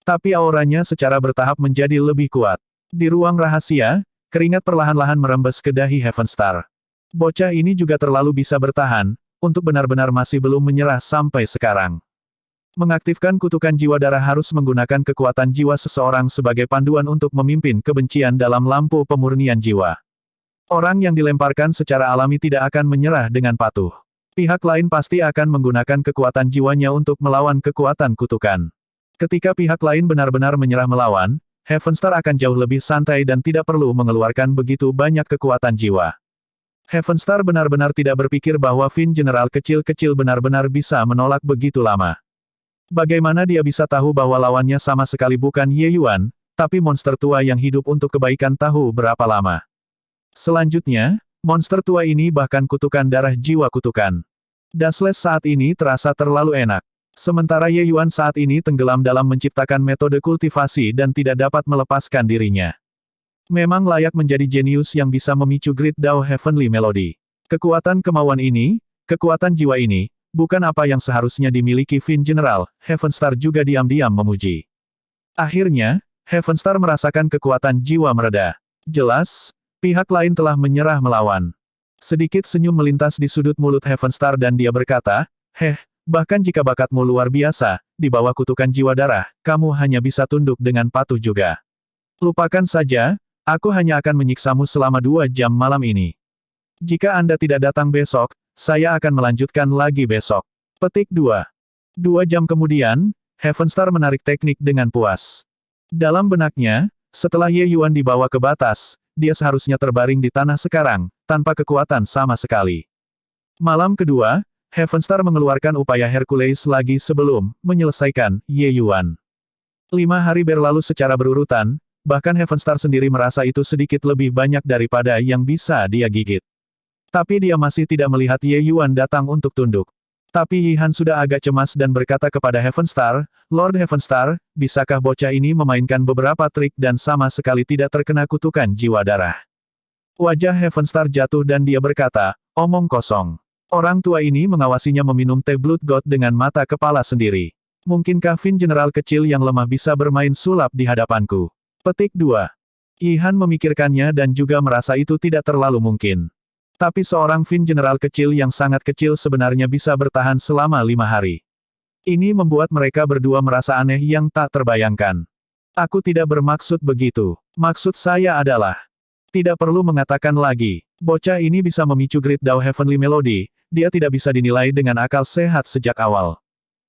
Tapi auranya secara bertahap menjadi lebih kuat. Di ruang rahasia, keringat perlahan-lahan merembes ke dahi Heaven Star. Bocah ini juga terlalu bisa bertahan, untuk benar-benar masih belum menyerah sampai sekarang. Mengaktifkan kutukan jiwa darah harus menggunakan kekuatan jiwa seseorang sebagai panduan untuk memimpin kebencian dalam lampu pemurnian jiwa. Orang yang dilemparkan secara alami tidak akan menyerah dengan patuh. Pihak lain pasti akan menggunakan kekuatan jiwanya untuk melawan kekuatan kutukan. Ketika pihak lain benar-benar menyerah melawan, Heaven Star akan jauh lebih santai dan tidak perlu mengeluarkan begitu banyak kekuatan jiwa. Heaven Star benar-benar tidak berpikir bahwa Fin General kecil-kecil benar-benar bisa menolak begitu lama. Bagaimana dia bisa tahu bahwa lawannya sama sekali bukan Ye Yuan, tapi monster tua yang hidup untuk kebaikan tahu berapa lama. Selanjutnya, monster tua ini bahkan kutukan darah jiwa kutukan. Dasles saat ini terasa terlalu enak. Sementara Ye Yuan saat ini tenggelam dalam menciptakan metode kultivasi dan tidak dapat melepaskan dirinya. Memang layak menjadi jenius yang bisa memicu Great Dao Heavenly Melody. Kekuatan kemauan ini, kekuatan jiwa ini, bukan apa yang seharusnya dimiliki Fin General, Heaven Star juga diam-diam memuji. Akhirnya, Heaven Star merasakan kekuatan jiwa mereda. Jelas, pihak lain telah menyerah melawan. Sedikit senyum melintas di sudut mulut Heaven Star dan dia berkata, bahkan jika bakatmu luar biasa, di bawah kutukan jiwa darah, kamu hanya bisa tunduk dengan patuh juga. Lupakan saja, aku hanya akan menyiksamu selama 2 jam malam ini. Jika Anda tidak datang besok, saya akan melanjutkan lagi besok. Petik 2. 2 jam kemudian, Heaven Star menarik teknik dengan puas. Dalam benaknya, setelah Ye Yuan dibawa ke batas, dia seharusnya terbaring di tanah sekarang, tanpa kekuatan sama sekali. Malam kedua, Heaven Star mengeluarkan upaya Hercules lagi sebelum menyelesaikan Ye Yuan. 5 hari berlalu secara berurutan, bahkan Heaven Star sendiri merasa itu sedikit lebih banyak daripada yang bisa dia gigit. Tapi dia masih tidak melihat Ye Yuan datang untuk tunduk. Tapi Yihan sudah agak cemas dan berkata kepada Heaven Star, Lord Heaven Star, bisakah bocah ini memainkan beberapa trik dan sama sekali tidak terkena kutukan jiwa darah? Wajah Heaven Star jatuh dan dia berkata, omong kosong. Orang tua ini mengawasinya meminum teh Blood God dengan mata kepala sendiri. Mungkinkah Fin General kecil yang lemah bisa bermain sulap di hadapanku? Petik 2. Yihan memikirkannya dan juga merasa itu tidak terlalu mungkin. Tapi seorang Fin General kecil yang sangat kecil sebenarnya bisa bertahan selama 5 hari. Ini membuat mereka berdua merasa aneh yang tak terbayangkan. Aku tidak bermaksud begitu. Maksud saya adalah, tidak perlu mengatakan lagi, bocah ini bisa memicu Great Dao Heavenly Melody, dia tidak bisa dinilai dengan akal sehat sejak awal.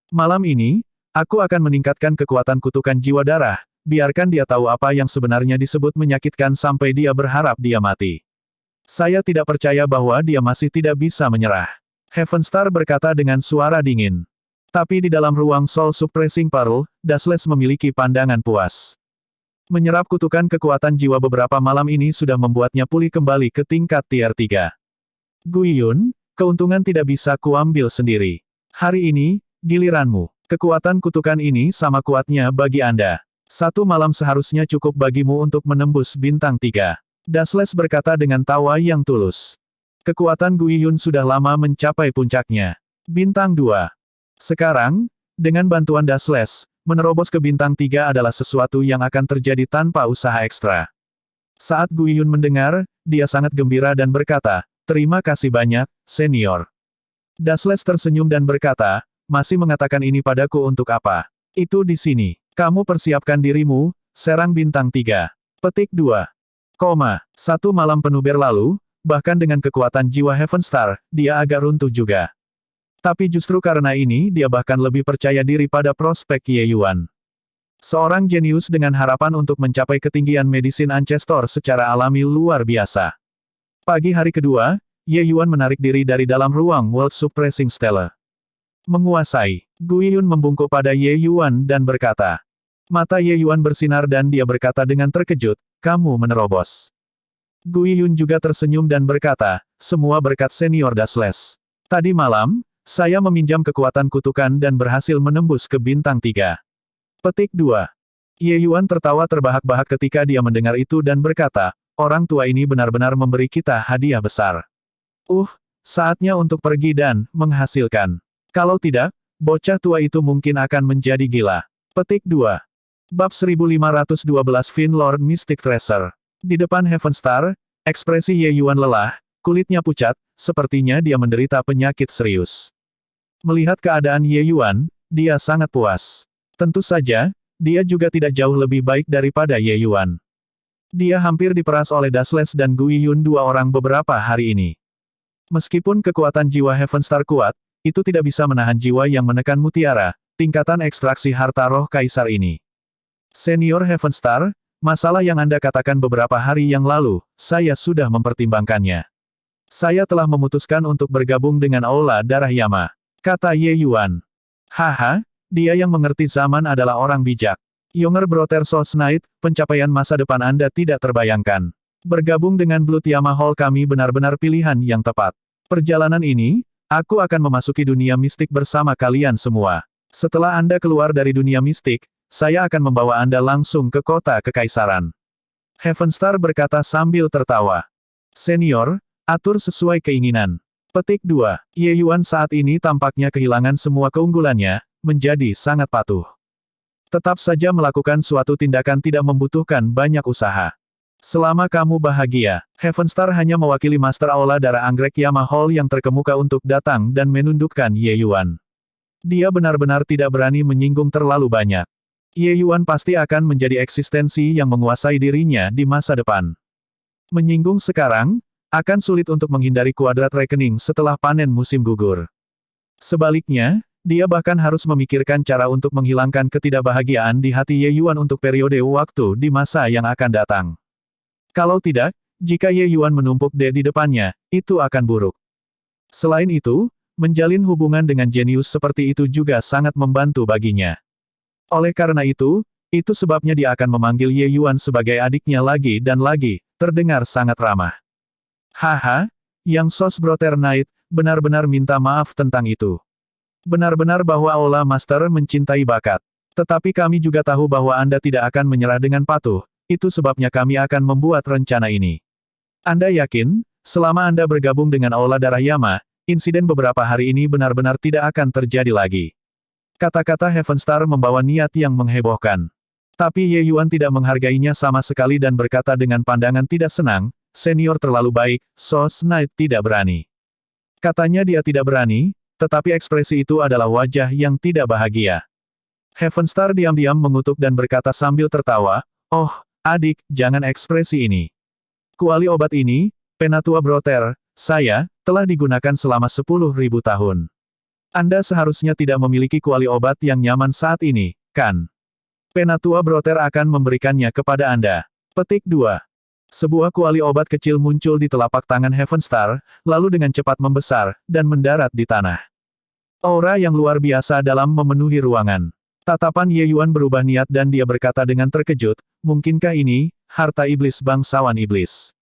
Malam ini, aku akan meningkatkan kekuatan kutukan jiwa darah, biarkan dia tahu apa yang sebenarnya disebut menyakitkan sampai dia berharap dia mati. Saya tidak percaya bahwa dia masih tidak bisa menyerah. Heaven Star berkata dengan suara dingin. Tapi di dalam ruang Soul Suppressing Pearl, Dasles memiliki pandangan puas. Menyerap kutukan kekuatan jiwa beberapa malam ini sudah membuatnya pulih kembali ke tingkat tier 3. Guiyun, keuntungan tidak bisa kuambil sendiri. Hari ini, giliranmu. Kekuatan kutukan ini sama kuatnya bagi Anda. 1 malam seharusnya cukup bagimu untuk menembus bintang 3. Dasles berkata dengan tawa yang tulus. Kekuatan Guiyun sudah lama mencapai puncaknya. Bintang 2. Sekarang, dengan bantuan Dasles, menerobos ke bintang 3 adalah sesuatu yang akan terjadi tanpa usaha ekstra. Saat Guiyun mendengar, dia sangat gembira dan berkata, terima kasih banyak, senior. Dasles tersenyum dan berkata, masih mengatakan ini padaku untuk apa? Itu di sini. Kamu persiapkan dirimu, serang bintang 3. Petik 2. 1 malam penuh berlalu, bahkan dengan kekuatan jiwa Heaven Star, dia agak runtuh juga. Tapi justru karena ini dia bahkan lebih percaya diri pada prospek Ye Yuan. Seorang jenius dengan harapan untuk mencapai ketinggian medisin Ancestor secara alami luar biasa. Pagi hari kedua, Ye Yuan menarik diri dari dalam ruang World Suppressing Stellar. Menguasai. Guiyun membungkuk pada Ye Yuan dan berkata. Mata Ye Yuan bersinar dan dia berkata dengan terkejut, kamu menerobos. Guiyun juga tersenyum dan berkata, semua berkat senior Dasles. Tadi malam, saya meminjam kekuatan kutukan dan berhasil menembus ke bintang 3. Petik 2. Ye Yuan tertawa terbahak-bahak ketika dia mendengar itu dan berkata, orang tua ini benar-benar memberi kita hadiah besar. Saatnya untuk pergi dan menghasilkan. Kalau tidak, bocah tua itu mungkin akan menjadi gila. Petik 2. Bab 1512 Finlord Mystic Tracer. Di depan Heaven Star, ekspresi Ye Yuan lelah, kulitnya pucat, sepertinya dia menderita penyakit serius. Melihat keadaan Ye Yuan, dia sangat puas. Tentu saja, dia juga tidak jauh lebih baik daripada Ye Yuan. Dia hampir diperas oleh Dasles dan Gui Yun, dua orang beberapa hari ini. Meskipun kekuatan jiwa Heaven Star kuat, itu tidak bisa menahan jiwa yang menekan mutiara, tingkatan ekstraksi harta roh kaisar ini. Senior Heaven Star, masalah yang Anda katakan beberapa hari yang lalu, saya sudah mempertimbangkannya. Saya telah memutuskan untuk bergabung dengan Aula Darah Yama, kata Ye Yuan. Haha, dia yang mengerti zaman adalah orang bijak. Younger Brother Souls Knight, pencapaian masa depan Anda tidak terbayangkan. Bergabung dengan Blood Yama Hall kami benar-benar pilihan yang tepat. Perjalanan ini, aku akan memasuki dunia mistik bersama kalian semua. Setelah Anda keluar dari dunia mistik, saya akan membawa Anda langsung ke kota kekaisaran. Heaven Star berkata sambil tertawa. Senior, atur sesuai keinginan. Petik 2. Ye Yuan saat ini tampaknya kehilangan semua keunggulannya, menjadi sangat patuh. Tetap saja melakukan suatu tindakan tidak membutuhkan banyak usaha. Selama kamu bahagia, Heaven Star hanya mewakili Master Aula Darah Anggrek Yama Hall yang terkemuka untuk datang dan menundukkan Ye Yuan. Dia benar-benar tidak berani menyinggung terlalu banyak. Ye Yuan pasti akan menjadi eksistensi yang menguasai dirinya di masa depan. Menyinggung sekarang, akan sulit untuk menghindari kuadrat rekening setelah panen musim gugur. Sebaliknya, dia bahkan harus memikirkan cara untuk menghilangkan ketidakbahagiaan di hati Ye Yuan untuk periode waktu di masa yang akan datang. Kalau tidak, jika Ye Yuan menumpuk di depannya, itu akan buruk. Selain itu, menjalin hubungan dengan jenius seperti itu juga sangat membantu baginya. Oleh karena itu sebabnya dia akan memanggil Ye Yuan sebagai adiknya lagi dan lagi, terdengar sangat ramah. Haha, Yang Sos Brother Knight, benar-benar minta maaf tentang itu. Benar-benar bahwa Aula Master mencintai bakat. Tetapi kami juga tahu bahwa Anda tidak akan menyerah dengan patuh, itu sebabnya kami akan membuat rencana ini. Anda yakin, selama Anda bergabung dengan Aula Darah Yama, insiden beberapa hari ini benar-benar tidak akan terjadi lagi. Kata-kata Heaven Star membawa niat yang menghebohkan. Tapi Ye Yuan tidak menghargainya sama sekali dan berkata dengan pandangan tidak senang, senior terlalu baik, Souls Knight tidak berani. Katanya dia tidak berani, tetapi ekspresi itu adalah wajah yang tidak bahagia. Heaven Star diam-diam mengutuk dan berkata sambil tertawa, oh, adik, jangan ekspresi ini. Kuali obat ini, Penatua Brother, saya, telah digunakan selama 10.000 tahun. Anda seharusnya tidak memiliki kuali obat yang nyaman saat ini, kan? Penatua Brother akan memberikannya kepada Anda. Petik 2. Sebuah kuali obat kecil muncul di telapak tangan Heaven Star, lalu dengan cepat membesar, dan mendarat di tanah. Aura yang luar biasa dalam memenuhi ruangan. Tatapan Ye Yuan berubah niat dan dia berkata dengan terkejut, mungkinkah ini, harta iblis bangsawan iblis?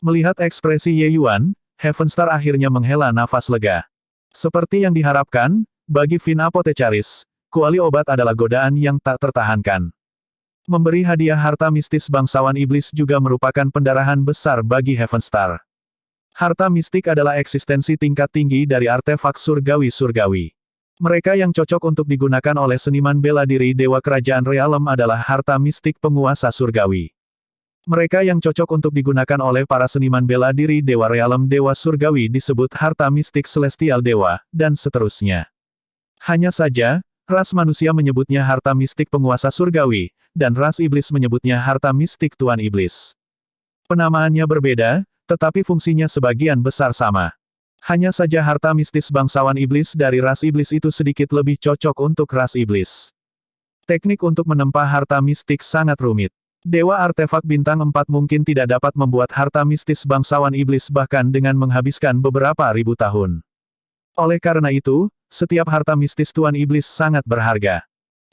Melihat ekspresi Ye Yuan, Heaven Star akhirnya menghela nafas lega. Seperti yang diharapkan, bagi Fin Apothecaris, kuali obat adalah godaan yang tak tertahankan. Memberi hadiah harta mistis bangsawan iblis juga merupakan pendarahan besar bagi Heaven Star. Harta mistik adalah eksistensi tingkat tinggi dari artefak surgawi-surgawi. Mereka yang cocok untuk digunakan oleh seniman bela diri Dewa Kerajaan Realem adalah harta mistik penguasa surgawi. Mereka yang cocok untuk digunakan oleh para seniman bela diri Dewa Realem Dewa Surgawi disebut harta mistik Celestial Dewa, dan seterusnya. Hanya saja, ras manusia menyebutnya harta mistik penguasa surgawi, dan ras iblis menyebutnya harta mistik Tuan Iblis. Penamaannya berbeda, tetapi fungsinya sebagian besar sama. Hanya saja harta mistis bangsawan iblis dari ras iblis itu sedikit lebih cocok untuk ras iblis. Teknik untuk menempa harta mistik sangat rumit. Dewa artefak bintang 4 mungkin tidak dapat membuat harta mistis bangsawan iblis bahkan dengan menghabiskan beberapa ribu tahun. Oleh karena itu, setiap harta mistis Tuan Iblis sangat berharga.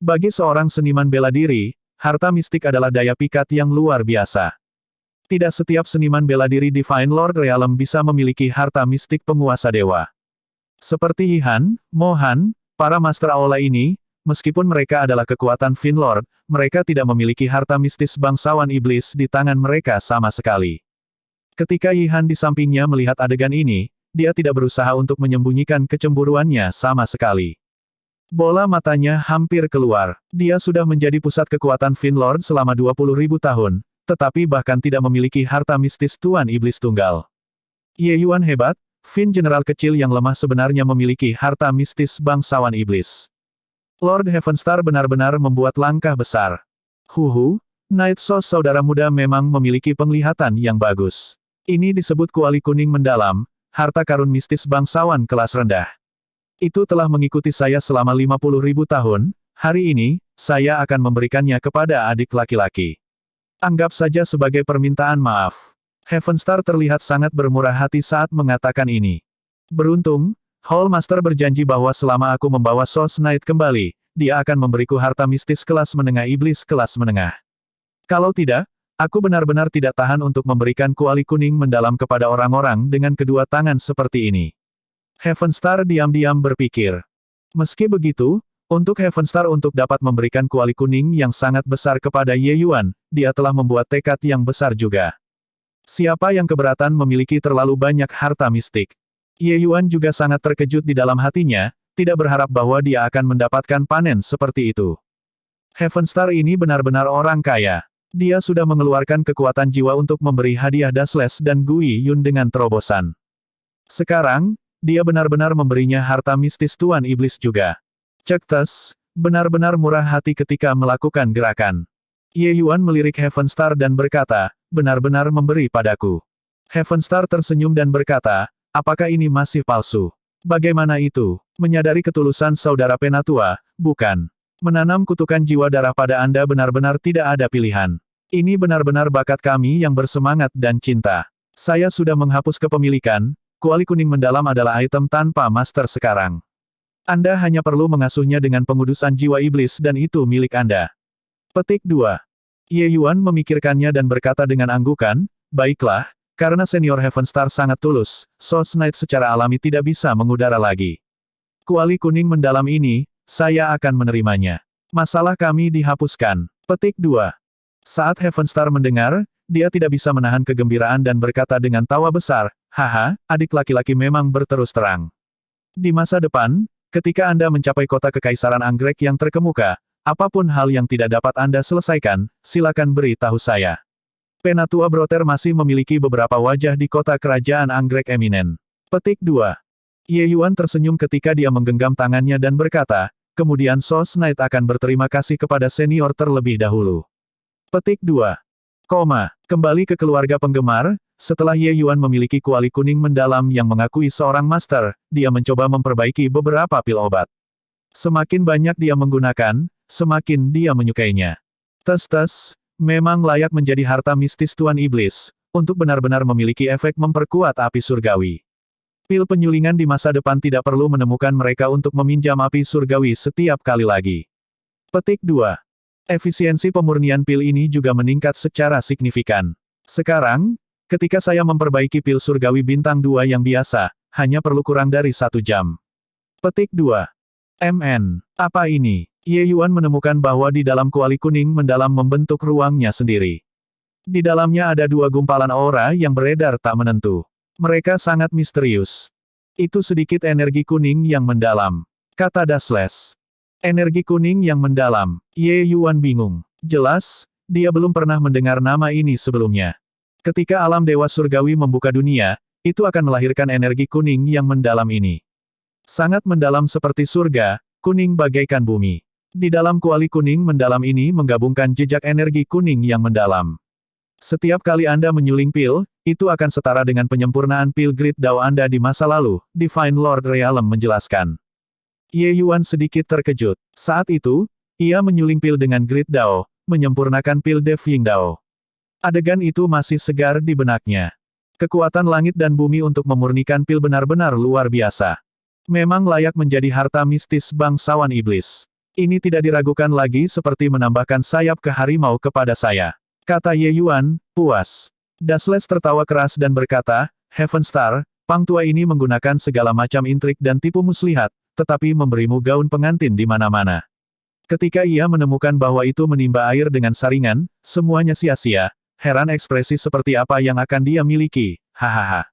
Bagi seorang seniman bela diri, harta mistik adalah daya pikat yang luar biasa. Tidak setiap seniman bela diri Divine Lord Realem bisa memiliki harta mistik penguasa dewa. Seperti Yihan, Mohan, para Master Aula ini, meskipun mereka adalah kekuatan Finlord, mereka tidak memiliki harta mistis bangsawan iblis di tangan mereka sama sekali. Ketika Yihan di sampingnya melihat adegan ini, dia tidak berusaha untuk menyembunyikan kecemburuannya sama sekali. Bola matanya hampir keluar. Dia sudah menjadi pusat kekuatan Finlord selama 20.000 tahun, tetapi bahkan tidak memiliki harta mistis Tuan Iblis Tunggal. Ye Yuan hebat, Fin general kecil yang lemah sebenarnya memiliki harta mistis bangsawan iblis. Lord Heavenstar benar-benar membuat langkah besar. Huhu, Night Sauce saudara muda memang memiliki penglihatan yang bagus. Ini disebut kuali kuning mendalam, harta karun mistis bangsawan kelas rendah. Itu telah mengikuti saya selama 50.000 tahun, hari ini, saya akan memberikannya kepada adik laki-laki. Anggap saja sebagai permintaan maaf. Heavenstar terlihat sangat bermurah hati saat mengatakan ini. Beruntung, Hall Master berjanji bahwa selama aku membawa Sauce Knight kembali, dia akan memberiku harta mistis kelas menengah iblis kelas menengah. Kalau tidak, aku benar-benar tidak tahan untuk memberikan kuali kuning mendalam kepada orang-orang dengan kedua tangan seperti ini. Heavenstar diam-diam berpikir. Meski begitu, untuk Heavenstar untuk dapat memberikan kuali kuning yang sangat besar kepada Ye Yuan, dia telah membuat tekad yang besar juga. Siapa yang keberatan memiliki terlalu banyak harta mistik? Ye Yuan juga sangat terkejut di dalam hatinya, tidak berharap bahwa dia akan mendapatkan panen seperti itu. Heavenstar ini benar-benar orang kaya. Dia sudah mengeluarkan kekuatan jiwa untuk memberi hadiah Dasles dan Gui Yun dengan terobosan. Sekarang, dia benar-benar memberinya harta mistis Tuan Iblis juga. Cektes, benar-benar murah hati ketika melakukan gerakan. Ye Yuan melirik Heavenstar dan berkata, benar-benar memberi padaku. Heavenstar tersenyum dan berkata, apakah ini masih palsu? Bagaimana itu? Menyadari ketulusan saudara Penatua, bukan? Menanam kutukan jiwa darah pada Anda benar-benar tidak ada pilihan. Ini benar-benar bakat kami yang bersemangat dan cinta. Saya sudah menghapus kepemilikan, kuali kuning mendalam adalah item tanpa master sekarang. Anda hanya perlu mengasuhnya dengan pengudusan jiwa iblis dan itu milik Anda. Petik 2. Ye Yuan memikirkannya dan berkata dengan anggukan, baiklah, karena senior Heavenstar sangat tulus, Sauce Knight secara alami tidak bisa mengudara lagi. Kuali kuning mendalam ini, saya akan menerimanya. Masalah kami dihapuskan. Petik 2. Saat Heavenstar mendengar, dia tidak bisa menahan kegembiraan dan berkata dengan tawa besar, haha, adik laki-laki memang berterus terang. Di masa depan, ketika Anda mencapai kota kekaisaran anggrek yang terkemuka, apapun hal yang tidak dapat Anda selesaikan, silakan beritahu saya. Penatua Broter masih memiliki beberapa wajah di kota kerajaan anggrek eminen. Petik 2. Ye Yuan tersenyum ketika dia menggenggam tangannya dan berkata, kemudian Sauce Knight akan berterima kasih kepada senior terlebih dahulu. Petik 2. Kembali ke keluarga penggemar, setelah Ye Yuan memiliki kuali kuning mendalam yang mengakui seorang master, dia mencoba memperbaiki beberapa pil obat. Semakin banyak dia menggunakan, semakin dia menyukainya. Tes-tes, memang layak menjadi harta mistis Tuan Iblis, untuk benar-benar memiliki efek memperkuat api surgawi. Pil penyulingan di masa depan tidak perlu menemukan mereka untuk meminjam api surgawi setiap kali lagi. Petik 2. Efisiensi pemurnian pil ini juga meningkat secara signifikan. Sekarang, ketika saya memperbaiki pil surgawi bintang 2 yang biasa, hanya perlu kurang dari 1 jam. Petik 2. Apa ini? Ye Yuan menemukan bahwa di dalam kuali kuning mendalam membentuk ruangnya sendiri. Di dalamnya ada 2 gumpalan aura yang beredar tak menentu. Mereka sangat misterius. Itu sedikit energi kuning yang mendalam, kata Dasles. Energi kuning yang mendalam. Ye Yuan bingung. Jelas, dia belum pernah mendengar nama ini sebelumnya. Ketika alam dewa surgawi membuka dunia, itu akan melahirkan energi kuning yang mendalam ini. Sangat mendalam seperti surga, kuning bagaikan bumi. Di dalam kuali kuning mendalam ini menggabungkan jejak energi kuning yang mendalam. Setiap kali Anda menyuling pil, itu akan setara dengan penyempurnaan pil Grid Dao Anda di masa lalu, Divine Lord Realm menjelaskan. Ye Yuan sedikit terkejut. Saat itu, ia menyuling pil dengan Grid Dao, menyempurnakan pil Deving Dao. Adegan itu masih segar di benaknya. Kekuatan langit dan bumi untuk memurnikan pil benar-benar luar biasa. Memang layak menjadi harta mistis bangsawan iblis. Ini tidak diragukan lagi seperti menambahkan sayap ke harimau kepada saya, kata Ye Yuan, puas. Dasles tertawa keras dan berkata, Heavenstar, Pang tua ini menggunakan segala macam intrik dan tipu muslihat, tetapi memberimu gaun pengantin di mana-mana. Ketika ia menemukan bahwa itu menimba air dengan saringan, semuanya sia-sia, heran ekspresi seperti apa yang akan dia miliki, hahaha.